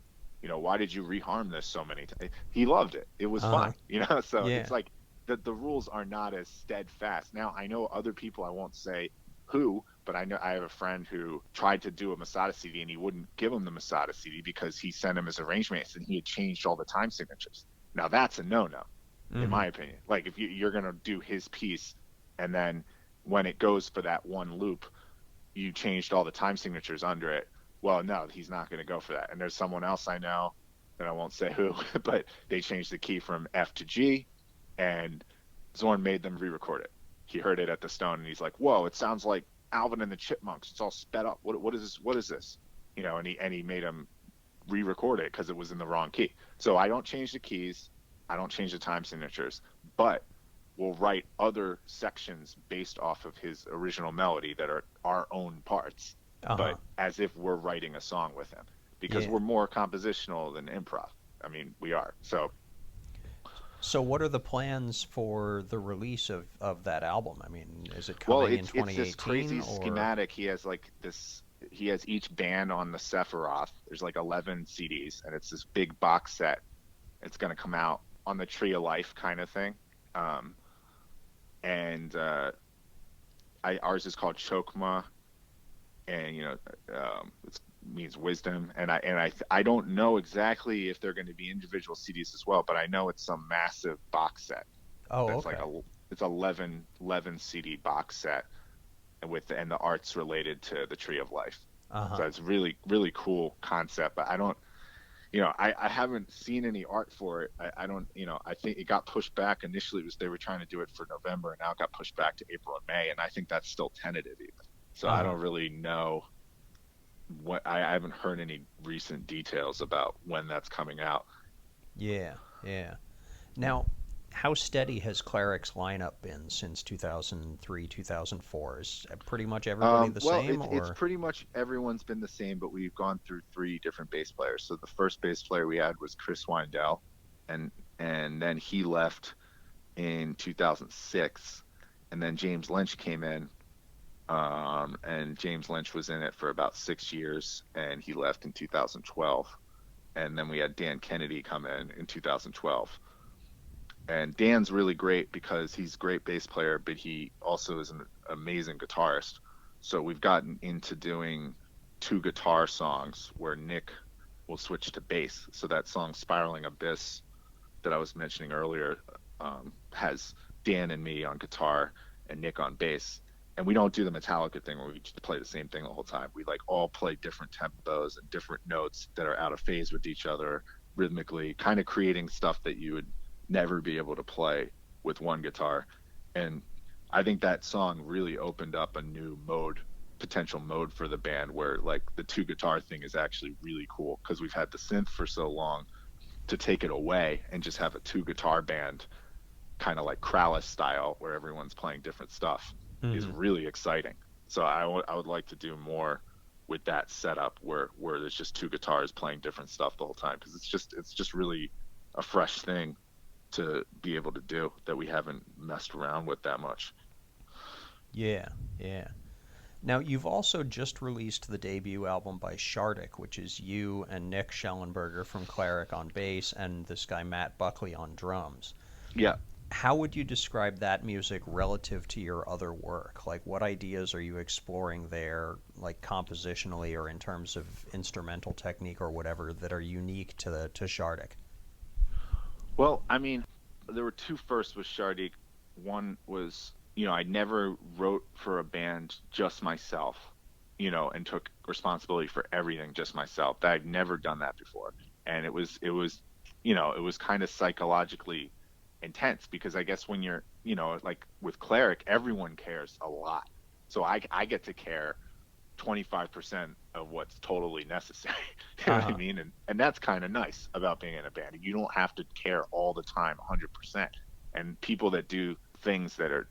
Why did you reharm this so many times?" He loved it. It was Uh-huh. fun. So Yeah. it's like the rules are not as steadfast. Now I know other people. I won't say who, but I know I have a friend who tried to do a Masada CD and he wouldn't give him the Masada CD because he sent him his arrangements and he had changed all the time signatures. Now that's a no-no, in Mm-hmm. my opinion. Like if you're gonna do his piece and then when it goes for that one loop you changed all the time signatures under it. Well, no, he's not going to go for that. And there's someone else I know that I won't say who, but they changed the key from F to G, and Zorn made them re-record it. He heard it at the Stone, and he's like, "Whoa, it sounds like Alvin and the Chipmunks. It's all sped up. What is this? What is this?" And he made him re-record it because it was in the wrong key. So I don't change the keys, I don't change the time signatures, but we'll write other sections based off of his original melody that are our own parts, Uh-huh. but as if we're writing a song with him because Yeah. we're more compositional than improv. I mean, we are. So So, what are the plans for the release of that album? I mean, is it Well, coming in it's this 2018 crazy or? schematic. He has like this. He has each band on the Sephiroth. There's like 11 CDs, and it's this big box set. It's going to come out on the Tree of Life kind of thing. Um, and ours is called Chokma, and it means wisdom. And I don't know exactly if they're going to be individual CDs as well, but I know it's some massive box set. Oh, That's like okay. it's 11 CD box set, and the art's related to the Tree of Life. Uh-huh. So it's really really cool concept. But I don't, I haven't seen any art for it. I don't, I think it got pushed back. Initially, it was they were trying to do it for November, and now it got pushed back to April and May, and I think that's still tentative even. So I Uh-huh. don't really know I haven't heard any recent details about when that's coming out. Yeah, yeah. Now, how steady has Cleric's lineup been since 2003, 2004? Is pretty much everybody the Well, same, it's or? pretty much everyone's been the same, but we've gone through three different bass players. So the first bass player we had was Chris Windell, and then he left in 2006, and then James Lynch came in, and James Lynch was in it for about 6 years, and he left in 2012, and then we had Dan Kennedy come in 2012. And Dan's really great because he's a great bass player, but he also is an amazing guitarist. So we've gotten into doing two guitar songs where Nick will switch to bass. So that song "Spiraling Abyss" that I was mentioning earlier has Dan and me on guitar and Nick on bass. And we don't do the Metallica thing where we just play the same thing the whole time. We like all play different tempos and different notes that are out of phase with each other rhythmically, kind of creating stuff that you would never be able to play with one guitar. And I think that song really opened up a new potential mode for the band where like the two guitar thing is actually really cool because we've had the synth for so long. To take it away and just have a two guitar band, kind of like Krallis style, where everyone's playing different stuff, is Mm-hmm. really exciting. So I would like to do more with that setup where there's just two guitars playing different stuff the whole time because it's just really a fresh thing to be able to do that we haven't messed around with that much. Yeah, yeah. Now, you've also just released the debut album by Shardik, which is you and Nick Schellenberger from Cleric on bass and this guy Matt Buckley on drums. Yeah. How would you describe that music relative to your other work? Like, what ideas are you exploring there, like compositionally or in terms of instrumental technique or whatever, that are unique to Shardik? Well, I mean, there were two firsts with Shardik. One was, I never wrote for a band just myself, and took responsibility for everything just myself. I'd never done that before. And it was kind of psychologically intense because I guess when you're, like with Cleric, everyone cares a lot. So I get to care 25% of what's totally necessary. You know Uh what I huh. mean? And that's kind of nice about being in a band. You don't have to care all the time 100%. And people that do things that are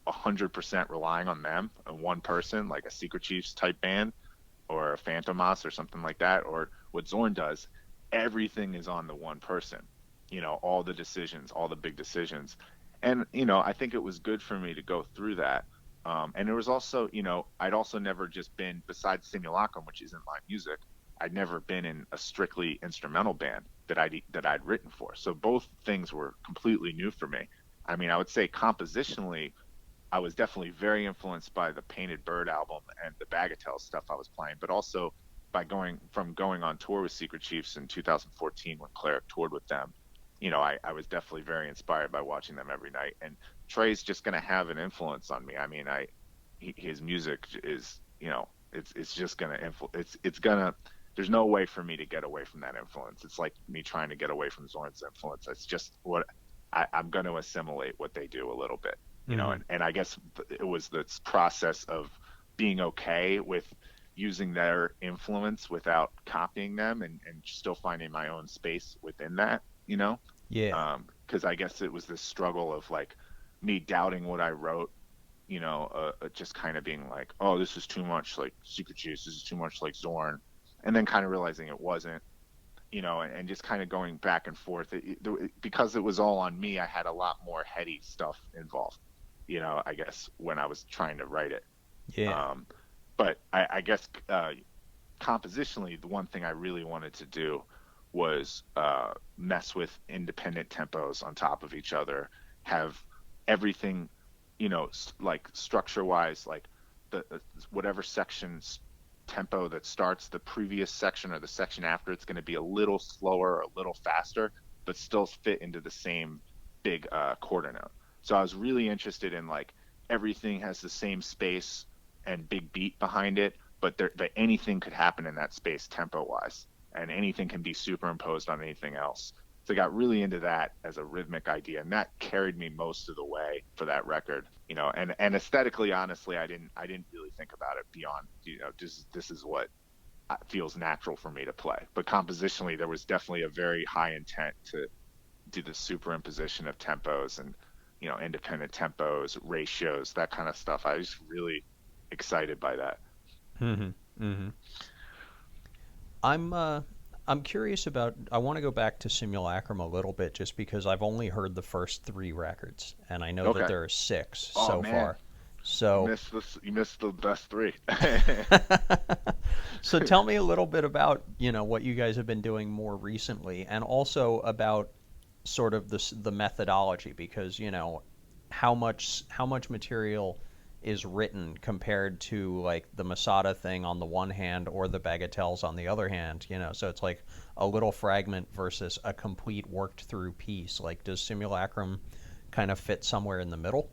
100% relying on them and one person, like a Secret Chiefs type band or a Phantomas or something like that, or what Zorn does, everything is on the one person. All the decisions, all the big decisions. And, I think it was good for me to go through that. And there was also, I'd also never just been, besides Simulacrum, which isn't my music, I'd never been in a strictly instrumental band that I'd written for. So both things were completely new for me. I mean, I would say compositionally, I was definitely very influenced by the Painted Bird album and the Bagatelle stuff I was playing, but also by going on tour with Secret Chiefs in 2014 when Cleric toured with them. I was definitely very inspired by watching them every night. And Trey's just going to have an influence on me. I mean, his music is, it's just going to it's going to, there's no way for me to get away from that influence. It's like me trying to get away from Zorn's influence. It's just what I'm going to assimilate what they do a little bit, Mm-hmm. and I guess it was this process of being okay with using their influence without copying them and still finding my own space within that, Yeah. because I guess it was this struggle of like me doubting what I wrote, just kind of being like, oh, this is too much like Secret Juice, this is too much like Zorn, and then kind of realizing it wasn't, and just kind of going back and forth. Because it was all on me, I had a lot more heady stuff involved, I guess, when I was trying to write it. Yeah. Um, but I guess compositionally, the one thing I really wanted to do was mess with independent tempos on top of each other, have everything, like structure wise, like the whatever section's tempo that starts the previous section or the section after, it's going to be a little slower or a little faster, but still fit into the same big quarter note. So I was really interested in like everything has the same space and big beat behind it, but anything could happen in that space tempo wise, and anything can be superimposed on anything else. So I got really into that as a rhythmic idea, and that carried me most of the way for that record. And aesthetically, honestly, I didn't really think about it beyond, just this is what feels natural for me to play. But compositionally, there was definitely a very high intent to do the superimposition of tempos and independent tempos, ratios, that kind of stuff. I was really excited by that. Hmm. Hmm. I'm I'm curious about. I want to go back to Simulacrum a little bit, just because I've only heard the first three records, and I know that Okay. there are six Oh so man, far. So, you missed the best three. so tell me a little bit about what you guys have been doing more recently, and also about sort of the methodology, because how much material is written compared to like the Masada thing on the one hand or the Bagatelles on the other hand, so it's like a little fragment versus a complete worked through piece. Like, does Simulacrum kind of fit somewhere in the middle?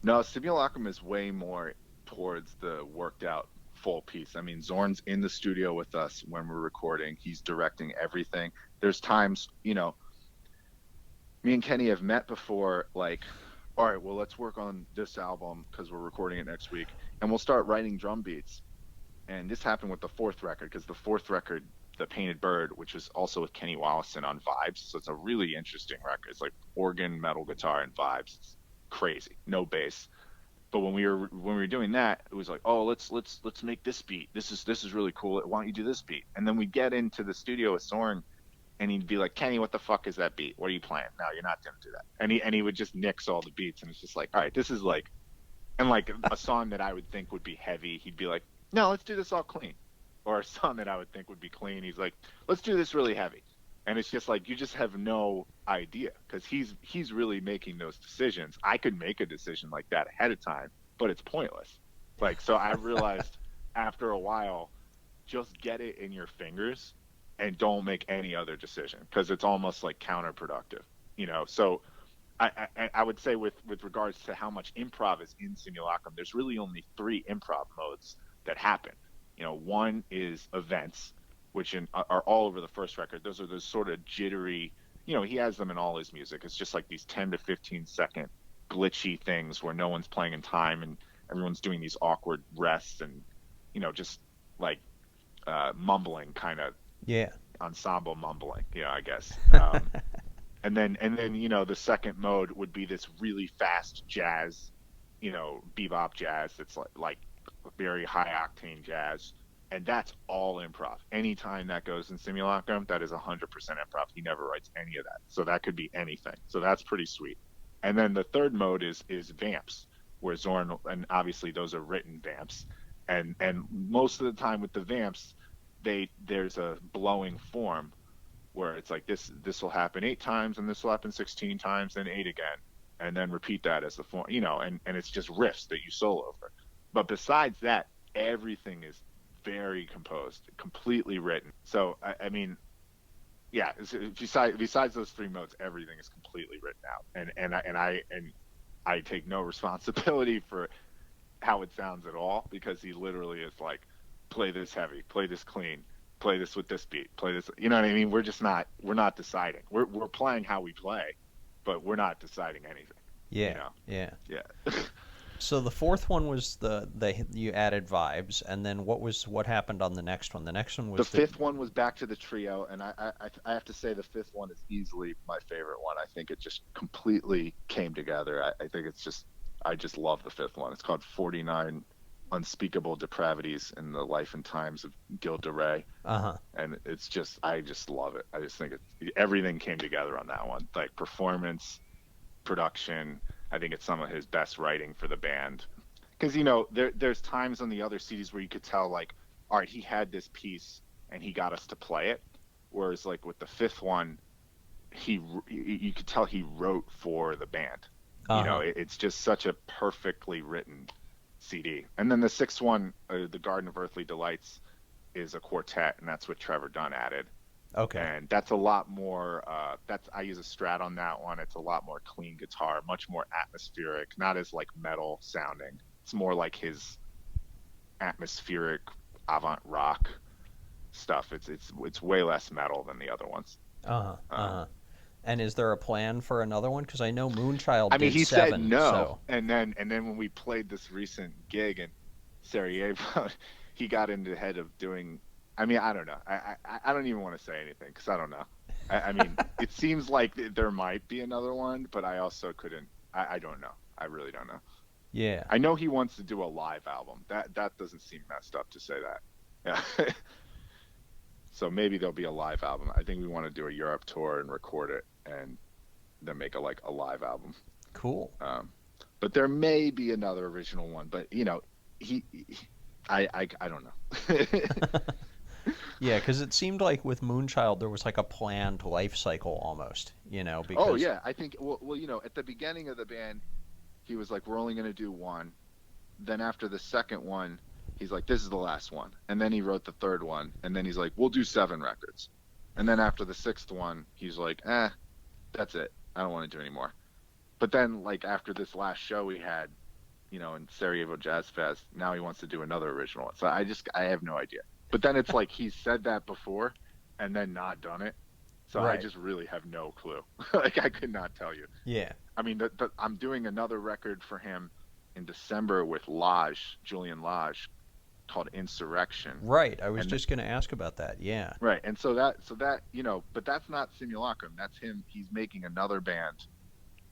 No, Simulacrum is way more towards the worked out full piece. I mean, Zorn's in the studio with us when we're recording. He's directing everything. There's times, me and Kenny have met before, like, all right, well, let's work on this album because we're recording it next week, and we'll start writing drum beats. And this happened with the fourth record, because the fourth record, The Painted Bird, which was also with Kenny Wallison on vibes, so it's a really interesting record. It's like organ, metal guitar, and vibes. It's crazy, no bass. But when we were doing that, it was like, oh, let's make this beat. This is really cool. Why don't you do this beat? And then we get into the studio with Soren, and he'd be like, Kenny, what the fuck is that beat? What are you playing? No, you're not gonna do that. And he would just nix all the beats, and it's just like, all right, this is like, and like a song that I would think would be heavy, he'd be like, no, let's do this all clean. Or a song that I would think would be clean, he's like, let's do this really heavy. And it's just like you just have no idea, because he's really making those decisions. I could make a decision like that ahead of time, but it's pointless. Like, so I realized after a while, just get it in your fingers and don't make any other decision, because it's almost like counterproductive. So I would say with regards to how much improv is in Simulacrum, there's really only three improv modes that happen. One is events, which are all over the first record. Those are those sort of jittery. He has them in all his music. It's just like these 10 to 15 second glitchy things where no one's playing in time and everyone's doing these awkward rests and just like mumbling, kind of Yeah. ensemble mumbling. I guess. And then the second mode would be this really fast jazz, bebop jazz that's like very high octane jazz, and that's all improv. Anytime that goes in Simulacrum, that is 100% improv. He never writes any of that, so that could be anything. So that's pretty sweet. And then the third mode is vamps, where Zorn, and obviously those are written vamps, and most of the time with the vamps, there's a blowing form where it's like this will happen 8 times and this will happen 16 times, then 8 again, and then repeat that as the form, and it's just riffs that you solo over. But besides that, everything is very composed, completely written. So I mean, yeah, besides those three modes, everything is completely written out, and I take no responsibility for how it sounds at all, because he literally is like, play this heavy, play this clean, play this with this beat, play this. You know what I mean? We're not deciding. We're playing how we play, but we're not deciding anything. You Yeah. know? Yeah. Yeah. So the fourth one was the you added vibes, and then what happened on the next one? The next one The was the. fifth one was back to the trio, and I have to say the fifth one is easily my favorite one. I think it just completely came together. I think it's just I just love the fifth one. It's called 49. unspeakable depravities in the life and times of Gil de Rais. Uh-huh. And it's just, I just love it. I just think everything came together on that one, like performance, production. I think it's some of his best writing for the band. Because there's times on the other CDs where you could tell, like, all right, he had this piece and he got us to play it. Whereas like with the fifth one, you could tell he wrote for the band. Uh-huh. It's just such a perfectly written CD. And then the sixth one, the Garden of Earthly Delights, is a quartet, and that's what Trevor Dunn added. Okay. And that's a lot more. That's I use a Strat on that one. It's a lot more clean guitar, much more atmospheric, not as like metal sounding. It's more like his atmospheric avant rock stuff. It's way less metal than the other ones. Uh-huh. Um, Uh-huh. And is there a plan for another one? Because I know Moonchild I mean, did he said 7, no, so. and then when we played this recent gig in Sarajevo, he got into the head of doing. I mean, I don't know. I don't even want to say anything because I don't know. I mean, it seems like there might be another one, but I also couldn't. I don't know. I really don't know. Yeah. I know he wants to do a live album. That doesn't seem messed up to say that. Yeah. So maybe there'll be a live album. I think we want to do a Europe tour and record it and then make a live album. Cool. Um, but there may be another original one. But he I don't know. Yeah, because it seemed like with Moonchild there was like a planned life cycle almost, Oh because. yeah, I think well, at the beginning of the band, he was like, we're only gonna do one. Then after the second one, he's like, this is the last one. And then he wrote the third one, and then he's like, we'll do 7 records. And then after the sixth one, he's like, that's it. I don't want to do any more. But then like after this last show we had, in Sarajevo Jazz Fest, now he wants to do another original one. So I have no idea. But then it's like he's said that before and then not done it. So I Right. just really have no clue. Like I could not tell you. Yeah. I mean, I'm doing another record for him in December with Lodge, Julian Lodge, called Insurrection. Right. I was And just going to ask about that. Yeah. right, and so that but that's not Simulacrum. That's him. He's making another band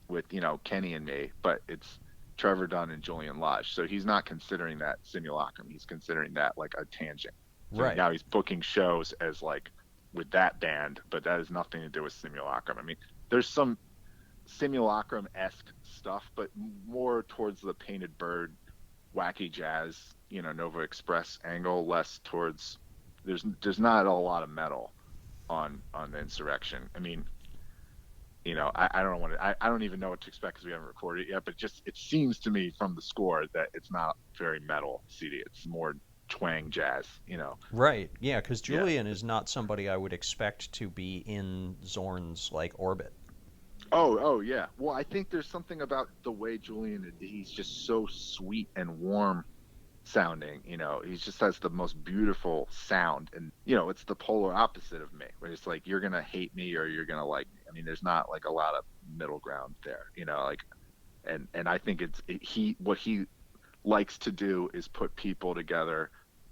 with Kenny and me, but it's Trevor Dunn and Julian Lodge. So he's not considering that Simulacrum. He's considering that like a tangent. So Right. now he's booking shows as like with that band, but that has nothing to do with Simulacrum. I mean, there's some Simulacrum-esque stuff, but more towards the Painted Bird, wacky jazz, Nova Express angle, less towards. There's not a lot of metal on the Insurrection. I mean, I don't want to. I don't even know what to expect because we haven't recorded it yet. But just it seems to me from the score that it's not very metal CD. It's more twang jazz. Right. Yeah, because Yeah. Julian is not somebody I would expect to be in Zorn's like orbit. Oh yeah. Well, I think there's something about the way Julian. He's just so sweet and warm sounding. He just has the most beautiful sound, and it's the polar opposite of me, where it's like you're gonna hate me or you're gonna like me. I mean, there's not like a lot of middle ground there. Like, and I think what he likes to do is put people together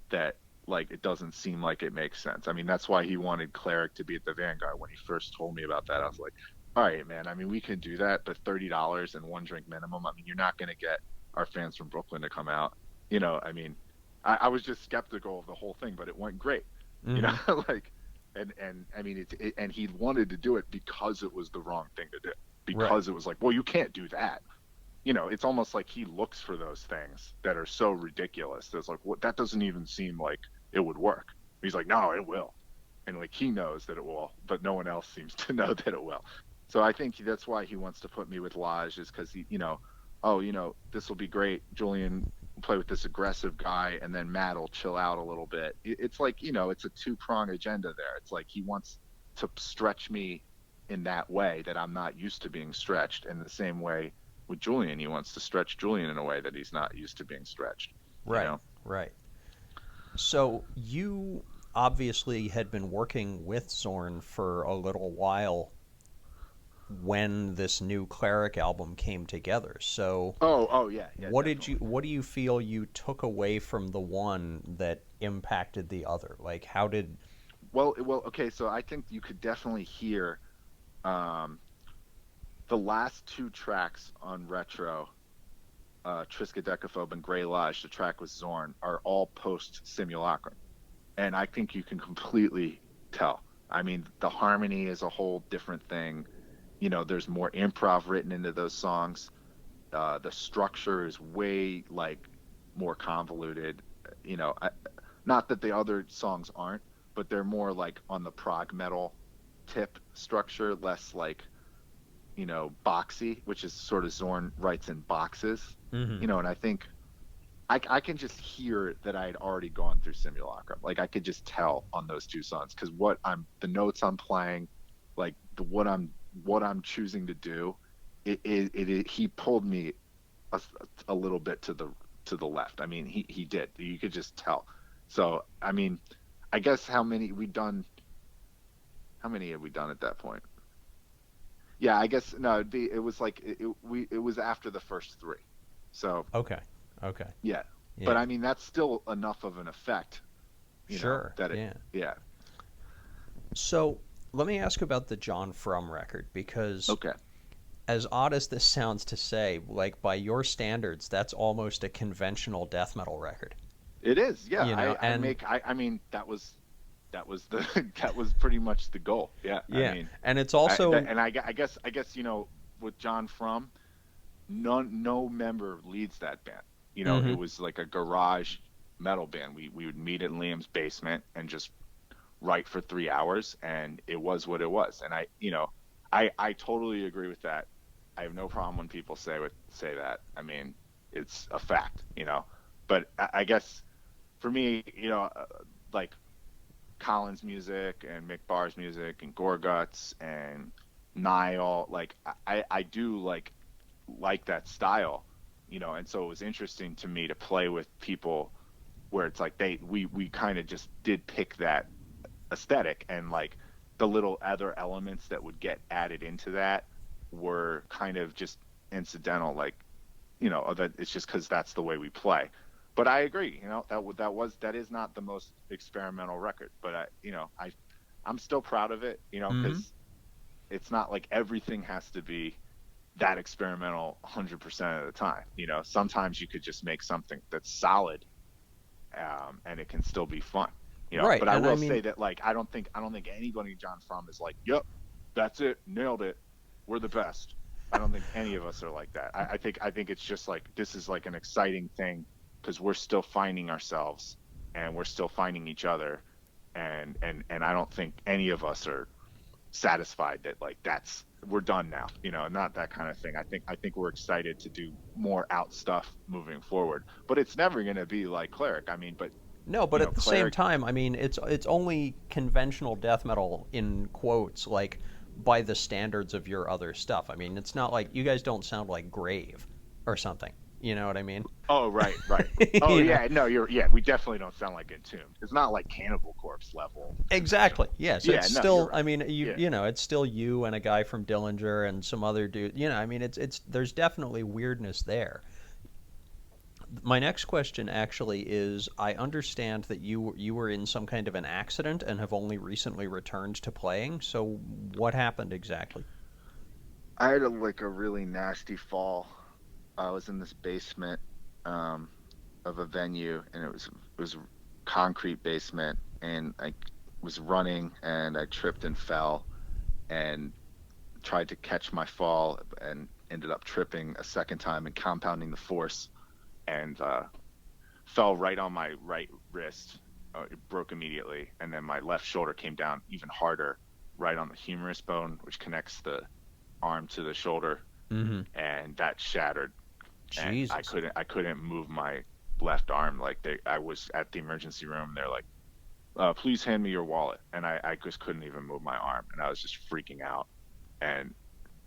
that like it doesn't seem like it makes sense. I mean, that's why he wanted Cleric to be at the Vanguard. When he first told me about that, I was like, all right, man. I mean, we can do that, but $30 and one drink minimum. I mean, you're not going to get our fans from Brooklyn to come out. I mean, I was just skeptical of the whole thing, but it went great. You know, Mm-hmm. like, and I mean, and he wanted to do it because it was the wrong thing to do. Right. Because it was like, well, you can't do that. It's almost like he looks for those things that are so ridiculous. That's like, what? That doesn't even seem like it would work. He's like, no, it will, and like he knows that it will, but no one else seems to know that it will. So I think that's why he wants to put me with Lodge, is because oh, this will be great. Julian will play with this aggressive guy, and then Matt will chill out a little bit. It's like it's a two-prong agenda there. It's like he wants to stretch me in that way that I'm not used to being stretched, in the same way with Julian, he wants to stretch Julian in a way that he's not used to being stretched. You Right. know? Right. So you obviously had been working with Zorn for a little while when this new Cleric album came together. So Oh yeah, yeah, definitely. what do you feel you took away from the one that impacted the other? Like how did. Well, okay. So I think you could definitely hear um, the last 2 tracks on Retro. Triskaidekaphobe and Grey Lodge, the track with Zorn, are all post Simulacrum. And I think you can completely tell. I mean, the harmony is a whole different thing. There's more improv written into those songs. The structure is way like more convoluted. Not that the other songs aren't, but they're more like on the prog metal tip structure, less like boxy, which is sort of Zorn writes in boxes. Mm-hmm. And I think I can just hear that I had already gone through Simulacrum. Like I could just tell on those two songs because the notes I'm playing, like what I'm choosing to do, he pulled me a little bit to the left. I mean, he did. You could just tell. So I mean, I guess how many have we done at that point? Yeah, I guess no. It was like it was after the first three. So Okay. Okay. yeah, but Yeah. I mean that's still enough of an effect, Sure. that it Yeah. yeah. So let me ask about the John Frum record because, Okay. as odd as this sounds to say, like by your standards, that's almost a conventional death metal record. It is. Yeah, And I mean that was the that was pretty much the goal. Yeah. I yeah, mean, and it's also I guess with John Frum, no member leads that band. It hmm was like a garage metal band. We would meet in Liam's basement and just write for 3 hours, and it was what it was. And I totally agree with that. I have no problem when people say that. I mean, it's a fact. But I guess for me, like Colin's music and Mick Barr's music and Gorguts and Nile, like I do like that style, and so it was interesting to me to play with people where it's like we kind of just did pick that aesthetic, and like the little other elements that would get added into that were kind of just incidental, like that it's just because that's the way we play. But I agree, that is not the most experimental record, but I'm still proud of it, hmm because it's not like everything has to be that experimental 100% of the time. Sometimes you could just make something that's solid, and it can still be fun. right. But I And I will mean, say that like I don't think anybody John Frum is like, yep, that's it, nailed it, we're the best. I don't think any of us are like that. I think it's just like this is like an exciting thing because we're still finding ourselves and we're still finding each other, and I don't think any of us are satisfied that like that's we're done now, not that kind of thing. I think we're excited to do more out stuff moving forward, but it's never going to be like Cleric. I mean, but no, but at the same Cleric. time, I mean, it's only conventional death metal in quotes, like by the standards of your other stuff. I mean, it's not like you guys don't sound like Grave or something. You know what I mean? Oh, right, right. Oh you know yeah, no, we definitely don't sound like Entombed. It's not like Cannibal Corpse level. Exactly. Yes, Yeah, it's no, you're still. I right. mean, Yeah. it's still you and a guy from Dillinger and some other dude. I mean, it's there's definitely weirdness there. My next question actually is: I understand that you were in some kind of an accident and have only recently returned to playing. So what happened exactly? I had a really nasty fall. I was in this basement, um, of a venue, and it was concrete basement, and I was running, and I tripped and fell, and tried to catch my fall, and ended up tripping a second time and compounding the force, and fell right on my right wrist. It broke immediately, and then my left shoulder came down even harder, right on the humerus bone, which connects the arm to the shoulder, Mm-hmm. and that shattered. And I Jesus. couldn't I couldn't move my left arm. Like I was at the emergency room. They're like, please hand me your wallet, and I just couldn't even move my arm, and I was just freaking out. And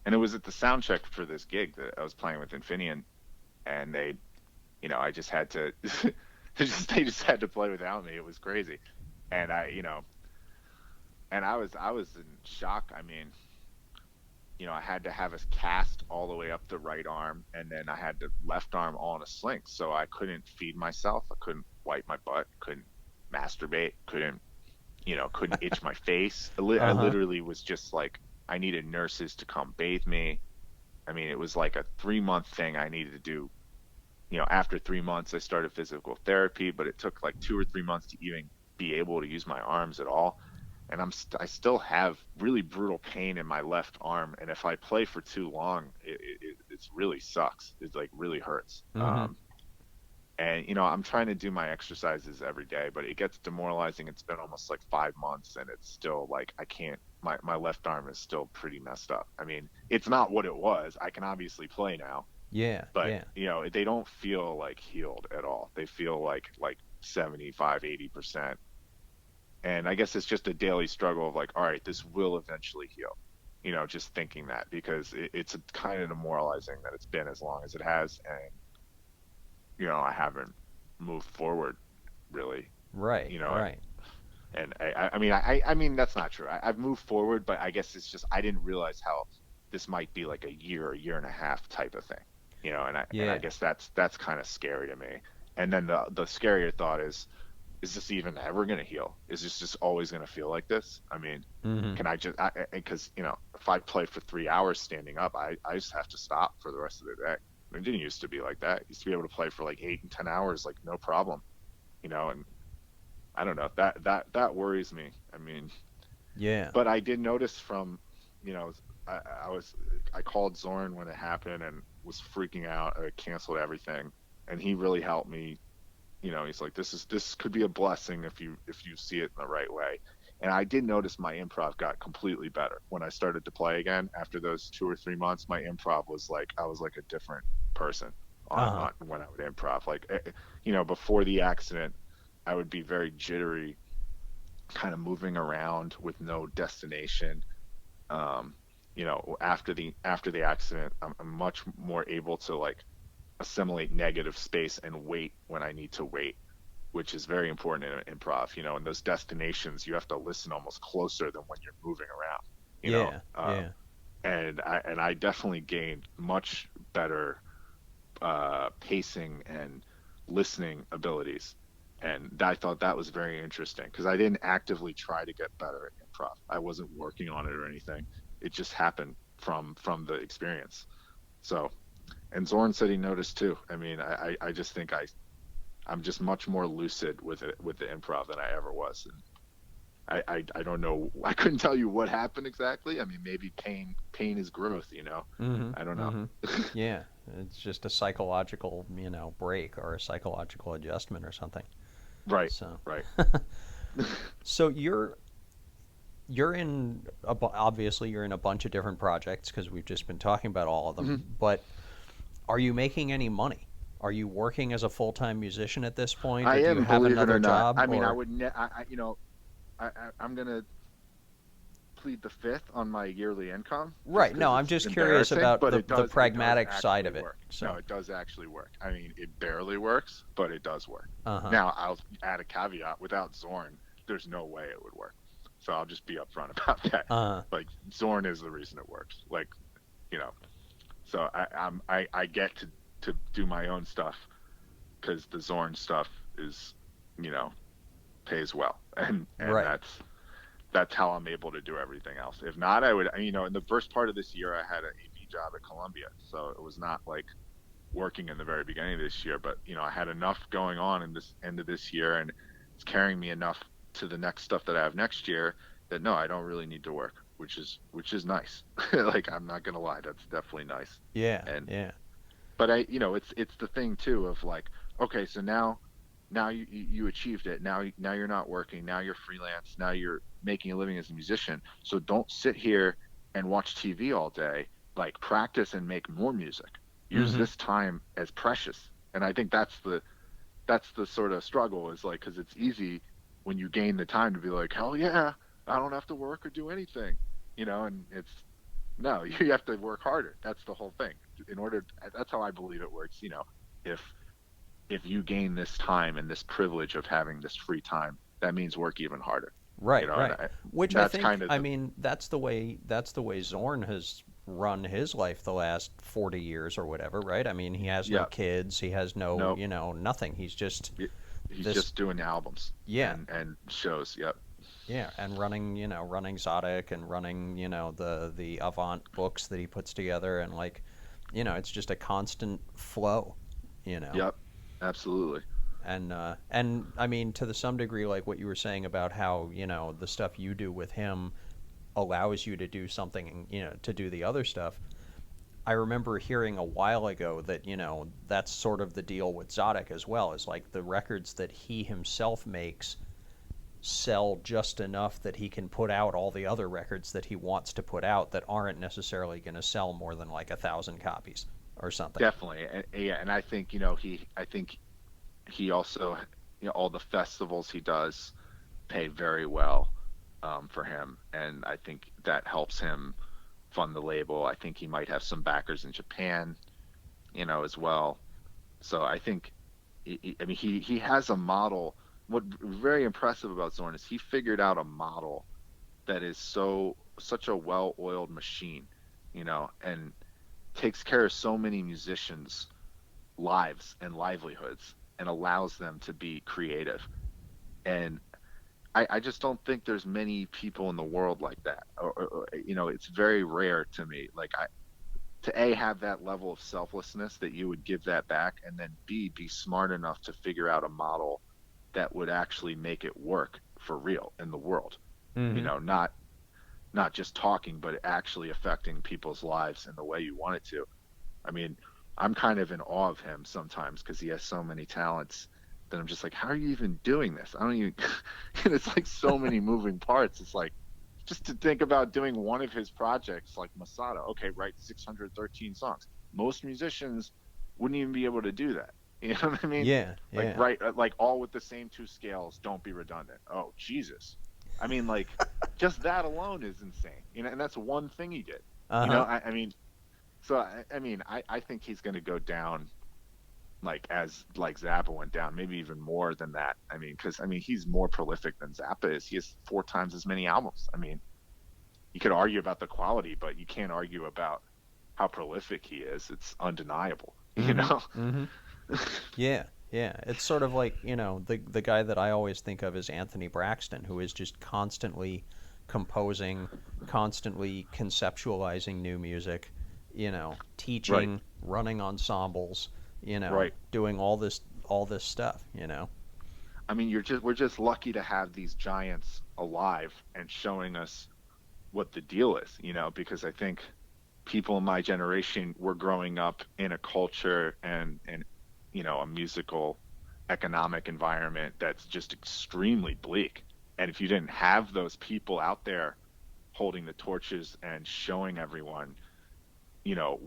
and it was at the sound check for this gig that I was playing with Infineon, and I just had to they just had to play without me. It was crazy, and I was in shock. I mean, I had to have a cast all the way up the right arm, and then I had the left arm all in a sling, so I couldn't feed myself, I couldn't wipe my butt, couldn't masturbate, couldn't itch my face. I Uh huh. literally was just like, I needed nurses to come bathe me. I mean, it was like a 3-month thing I needed to do after 3 months, I started physical therapy, but it took like 2 or 3 months to even be able to use my arms at all. And I still have really brutal pain in my left arm. And if I play for too long, it really sucks. It like really hurts. Mm-hmm. And I'm trying to do my exercises every day, but it gets demoralizing. It's been almost like 5 months, and it's still like I can't. My left arm is still pretty messed up. I mean, it's not what it was. I can obviously play now, Yeah, but yeah. they don't feel like healed at all. They feel like 75, 80%. And I guess it's just a daily struggle of like, all right, this will eventually heal. Just thinking that, because it's kind of demoralizing that it's been as long as it has, and I haven't moved forward really. Right, You know, right. and I mean that's not true. I've moved forward, but I guess it's just I didn't realize how this might be like a year and a half type of thing. And I Yeah. guess that's kind of scary to me. And then the scarier thought is this even ever going to heal? Is this just always going to feel like this? I mean, Mm-hmm. can I just, because, if I play for 3 hours standing up, I just have to stop for the rest of the day. It didn't used to be like that. I used to be able to play for like 8 and 10 hours, like no problem, and I don't know, that worries me. I mean, Yeah. but I did notice from, you know, I, I was, I called Zorn when it happened and was freaking out. I canceled everything, and he really helped me. He's like, this could be a blessing if you see it in the right way. And I did notice my improv got completely better when I started to play again. After those 2 or 3 months, my improv was like, I was like a different person Uh-huh. on when I would improv. Like, before the accident, I would be very jittery, kind of moving around with no destination. After the accident, I'm much more able to like assimilate negative space and wait when I need to wait, which is very important in improv. And those destinations, you have to listen almost closer than when you're moving around. You know, Yeah, um, yeah. and I definitely gained much better pacing and listening abilities. And I thought that was very interesting because I didn't actively try to get better at improv. I wasn't working on it or anything. It just happened from the experience. So, and Zorn said he noticed too. I mean, I just think I'm just much more lucid with it with the improv than I ever was. And I don't know. I couldn't tell you what happened exactly. I mean, maybe pain is growth. I don't Mm-hmm. know. Mm-hmm. Yeah. It's just a psychological, break or a psychological adjustment or something. Right, So, right. so you're in obviously you're in a bunch of different projects because we've just been talking about all of them. Mhm. But are you making any money? Are you working as a full-time musician at this point, I or do you am, have believe it another or not. job? I mean, I Or would. I'm gonna plead the fifth on my yearly income just right? No, because I'm it's just curious embarrassing, about but the it does pragmatic side actually of it. work. No, So, it does actually work. I mean, it barely works, but it does work. uh huh. Now, I'll add a caveat. Without Zorn, there's no way it would work. So I'll just be upfront about that. Uh Like, Zorn is the reason it works. Like, you know. So I get to do my own stuff because the Zorn stuff is, you know, pays well, and right. that's how I'm able to do everything else. If not, I would, in the first part of this year, I had an AV job at Columbia, so it was not like working in the very beginning of this year, but I had enough going on in this end of this year, and it's carrying me enough to the next stuff that I have next year that no, I don't really need to work, which is nice. Like, I'm not gonna lie, that's definitely nice. Yeah. And Yeah. but it's the thing too of like, okay, so now you achieved it. Now you're not working. Now you're freelance. Now you're making a living as a musician. So don't sit here and watch TV all day. Like, practice and make more music. Use Mm-hmm. this time as precious. And I think that's the sort of struggle, is like, because it's easy when you gain the time to be like, hell yeah, I don't have to work or do anything, and it's no, you have to work harder. That's the whole thing. That's how I believe it works. If if you gain this time and this privilege of having this free time, that means work even harder. Right. And Right. Which I that's think, kind of I the mean, that's the way Zorn has run his life the last 40 years or whatever, right? I mean, he has no yeah. kids, he has no, No, nothing. He's just he's this, just doing albums yeah, and shows. Yep. yeah, and running Zodic and running, the Avant books that he puts together, and like, it's just a constant flow, you know. Yep. Absolutely. And I mean, to the some degree, like what you were saying about how, you know, the stuff you do with him allows you to do something, you know, to do the other stuff. I remember hearing a while ago that, you know, that's sort of the deal with Zodek as well, is like the records that he himself makes sell just enough that he can put out all the other records that he wants to put out that aren't necessarily going to sell more than like 1,000 copies or something. Definitely. Yeah, and I think, I think he also, all the festivals he does pay very well for him, and I think that helps him fund the label. I think he might have some backers in Japan, as well. So I think, I mean, he has a model. What very impressive about Zorn is he figured out a model that is such a well-oiled machine, and takes care of so many musicians' lives and livelihoods and allows them to be creative. And I just don't think there's many people in the world like that. It's very rare to me. Like to A, have that level of selflessness that you would give that back, and then B, be smart enough to figure out a model that would actually make it work for real in the world. Mm-hmm. Not just talking, but actually affecting people's lives in the way you want it to. I mean, I'm kind of in awe of him sometimes because he has so many talents that I'm just like, how are you even doing this? I don't even. And it's like so many moving parts. It's like just to think about doing one of his projects like Masada. Okay, write 613 songs. Most musicians wouldn't even be able to do that. You know what I mean? Yeah, Like yeah. like all with the same two scales. Don't be redundant. Oh Jesus. I mean, like just that alone is insane. And that's one thing he did. Uh-huh. I mean, so I think he's going to go down like as like Zappa went down, maybe even more than that. I mean, because he's more prolific than Zappa is. He has 4 times as many albums. I mean, you could argue about the quality, but you can't argue about how prolific he is. It's undeniable. You Mm-hmm. know? Mm-hmm. Yeah, yeah. It's sort of like, you know, the guy that I always think of is Anthony Braxton, who is just constantly composing, constantly conceptualizing new music, you know, Right. teaching, running ensembles, you know, Right. doing all this stuff, you know. I mean, we're just lucky to have these giants alive and showing us what the deal is, because I think people in my generation were growing up in a culture and a musical economic environment that's just extremely bleak. And if you didn't have those people out there holding the torches and showing everyone,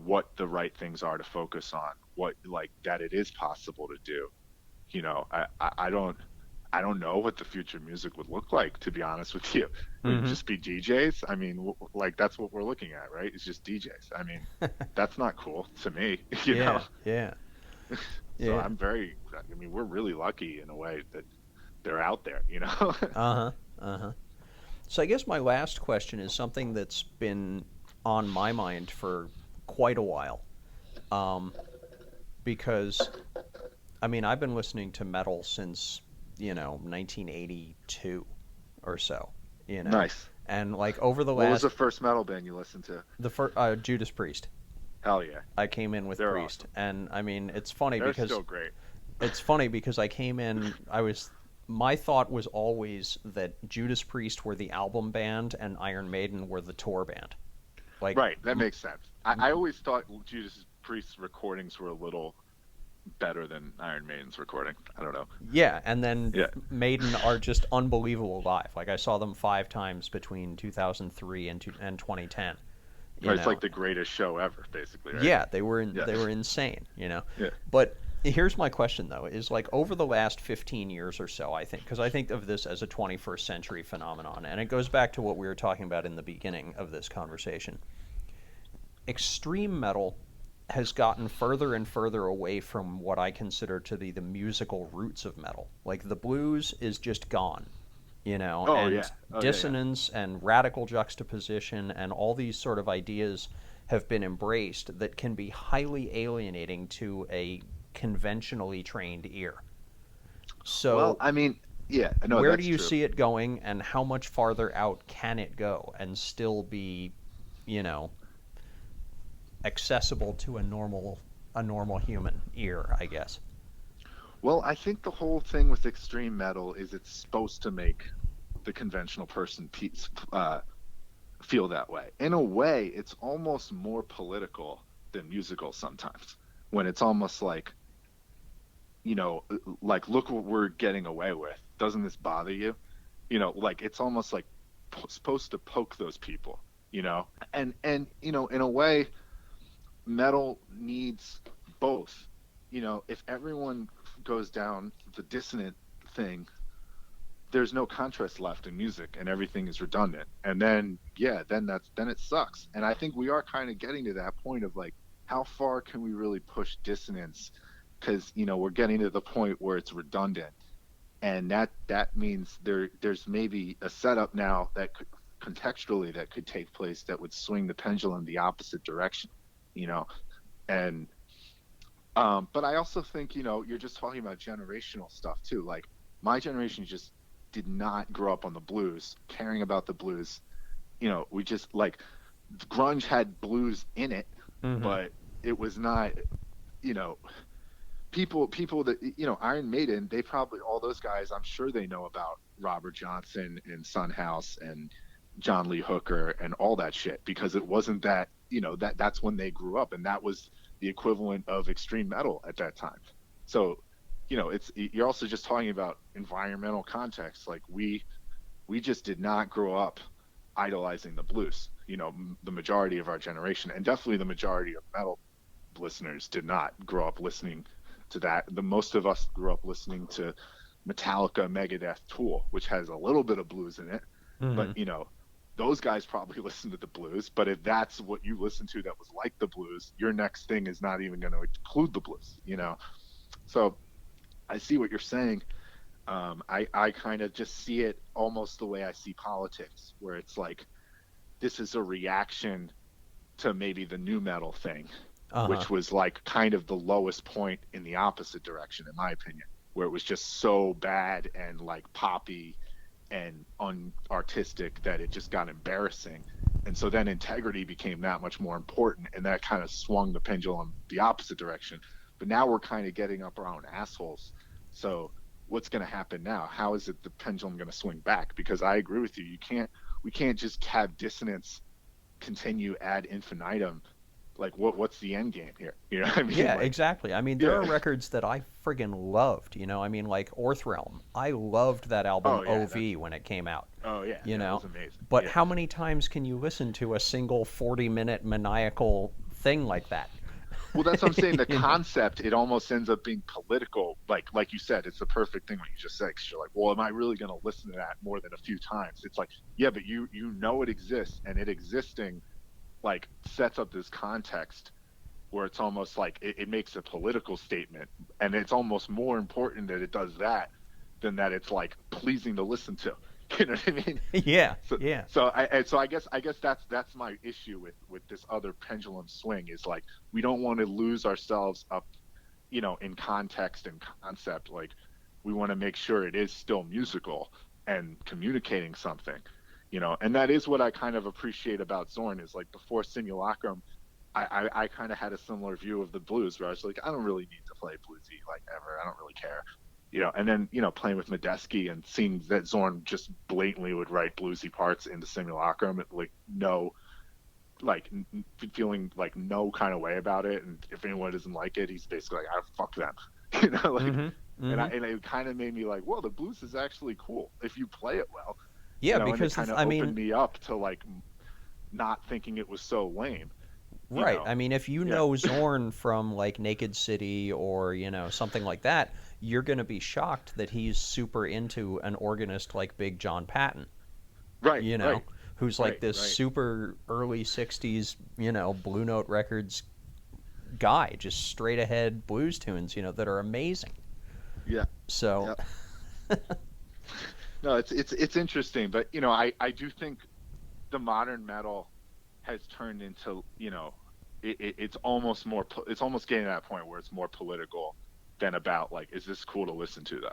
what the right things are to focus on, what like that it is possible to do, I don't know what the future music would look like, to be honest with you. Would it Mm-hmm. just be DJs? I mean, like that's what we're looking at, right? It's just DJs. I mean, that's not cool to me, you know? Yeah, yeah, So yeah. we're really lucky in a way that they're out there. Uh-huh. Uh-huh. So I guess my last question is something that's been on my mind for quite a while. Um, because I mean, I've been listening to metal since, you know, 1982 or so, you know. Nice. And like over the What was the last first metal band you listened to? the first Judas Priest, Hell yeah. I came in with They're Priest. awesome. And I mean, They're still great. it's funny because I came in I was my thought was always that Judas Priest were the album band and Iron Maiden were the tour band. Like Right, that makes sense. I always thought Judas Priest's recordings were a little better than Iron Maiden's recording. I don't know. yeah, and then Yeah. Maiden are just unbelievable live. Like I saw them 5 times between 2003 and 2010. You Right, it's know, like the greatest show ever, basically, right? yeah, Yeah. they were insane. You know, Yeah. but here's my question though: is like over the last 15 years or so, I think, because I think of this as a 21st century phenomenon, and it goes back to what we were talking about in the beginning of this conversation. Extreme metal has gotten further and further away from what I consider to be the musical roots of metal. Like the blues is just gone, you know, Oh and yeah. Oh yeah, yeah. dissonance and radical juxtaposition and all these sort of ideas have been embraced that can be highly alienating to a conventionally trained ear. Well, So, yeah, no, where do that's you true. see it going, and how much farther out can it go and still be, you know, accessible to a normal a normal human ear, I guess. Well, I think the whole thing with extreme metal is it's supposed to make the conventional person feel that way. In a way, it's almost more political than musical sometimes, when it's almost like, like, look what we're getting away with. Doesn't this bother you? Like it's almost like supposed to poke those people, and in a way, metal needs both. If everyone goes down the dissonant thing, there's no contrast left in music and everything is redundant. And then yeah, then it sucks. And I think we are kind of getting to that point of like, how far can we really push dissonance? Because we're getting to the point where it's redundant, and that means there's maybe a setup now that could contextually that could take place that would swing the pendulum the opposite direction, you know and but I also think, you're just talking about generational stuff too. Like, my generation just did not grow up on the blues, caring about the blues. We just like, grunge had blues in it, Mm-hmm. but it was not, you know, people that, Iron Maiden, they probably, all those guys, I'm sure they know about Robert Johnson and Son House and John Lee Hooker and all that shit, because it wasn't that, that's when they grew up, and that was the equivalent of extreme metal at that time. So, you're also just talking about environmental context. Like, we just did not grow up idolizing the blues. The majority of our generation, and definitely the majority of metal listeners, did not grow up listening to that. The most of us grew up listening to Metallica, Megadeth, Tool, which has a little bit of blues in it. But Mm-hmm. those guys probably listen to the blues. But if that's what you listen to that was like the blues, your next thing is not even going to include the blues. So I see what you're saying. I kind of just see it almost the way I see politics, where it's like, this is a reaction to maybe the new metal thing, Uh-huh. which was like kind of the lowest point in the opposite direction, in my opinion, where it was just so bad and like poppy and unartistic that it just got embarrassing. And so then integrity became that much more important, and that kind of swung the pendulum the opposite direction. But now we're kind of getting up our own assholes. So what's going to happen now? How is it the pendulum going to swing back? Because I agree with you. We can't just have dissonance continue ad infinitum. Like, what's the end game here? You know what I mean? Yeah, Like, exactly. I mean, there yeah. are records that I friggin' loved, I mean, like Orthrealm. I loved that album Oh yeah, OV when it came out, oh yeah, you that know. was amazing. But Yeah. how many times can you listen to a single 40-minute maniacal thing like that? Well, that's what I'm saying. The you know? concept, it almost ends up being political. Like you said, it's the perfect thing what you just said. 'Cause you're like, well, am I really going to listen to that more than a few times? It's like, yeah, but you know it exists, and it existing like sets up this context where it's almost like it makes a political statement, and it's almost more important that it does that than that it's like pleasing to listen to. You know what I mean? Yeah, So yeah. so I guess that's my issue with this other pendulum swing, is like, we don't want to lose ourselves up, in context and concept. Like, we want to make sure it is still musical and communicating something. And that is what I kind of appreciate about Zorn, is like, before Simulacrum, I kind of had a similar view of the blues, where I was like, I don't really need to play bluesy like ever. I don't really care. And then, playing with Medeski and seeing that Zorn just blatantly would write bluesy parts into Simulacrum, like, no, like, feeling like no kind of way about it. And if anyone doesn't like it, he's basically like, fuck them. Like, Mm-hmm. and Mm-hmm. it kind of made me like, well, the blues is actually cool if you play it well. Yeah, And it because kind of I opened mean, me up to like not thinking it was so lame, you right. know. I mean, if you Yeah. know Zorn from like Naked City or, something like that, you're going to be shocked that he's super into an organist like Big John Patton, Right, you know, right, who's like right, this right. super early 60s, Blue Note Records guy, just straight ahead blues tunes, that are amazing. Yeah, So, yeah. No, it's interesting, but I do think the modern metal has turned into, it's almost it's almost getting to that point where it's more political than about like, is this cool to listen to, though?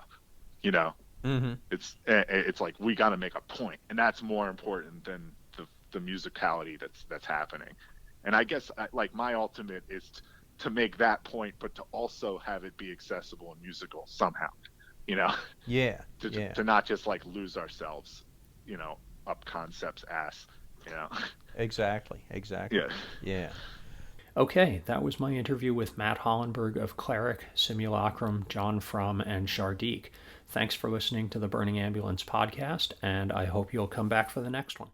You know, mm-hmm. it's like, we got to make a point, and that's more important than the musicality that's happening. And I guess, like, my ultimate is to make that point, but to also have it be accessible and musical somehow, you know, Yeah. Yeah. to not just like lose ourselves, up concepts ass, you know. Exactly. Exactly. Yeah. Yeah. Okay, that was my interview with Matt Hollenberg of Cleric, Simulacrum, John Frum, and Chardique. Thanks for listening to the Burning Ambulance podcast, and I hope you'll come back for the next one.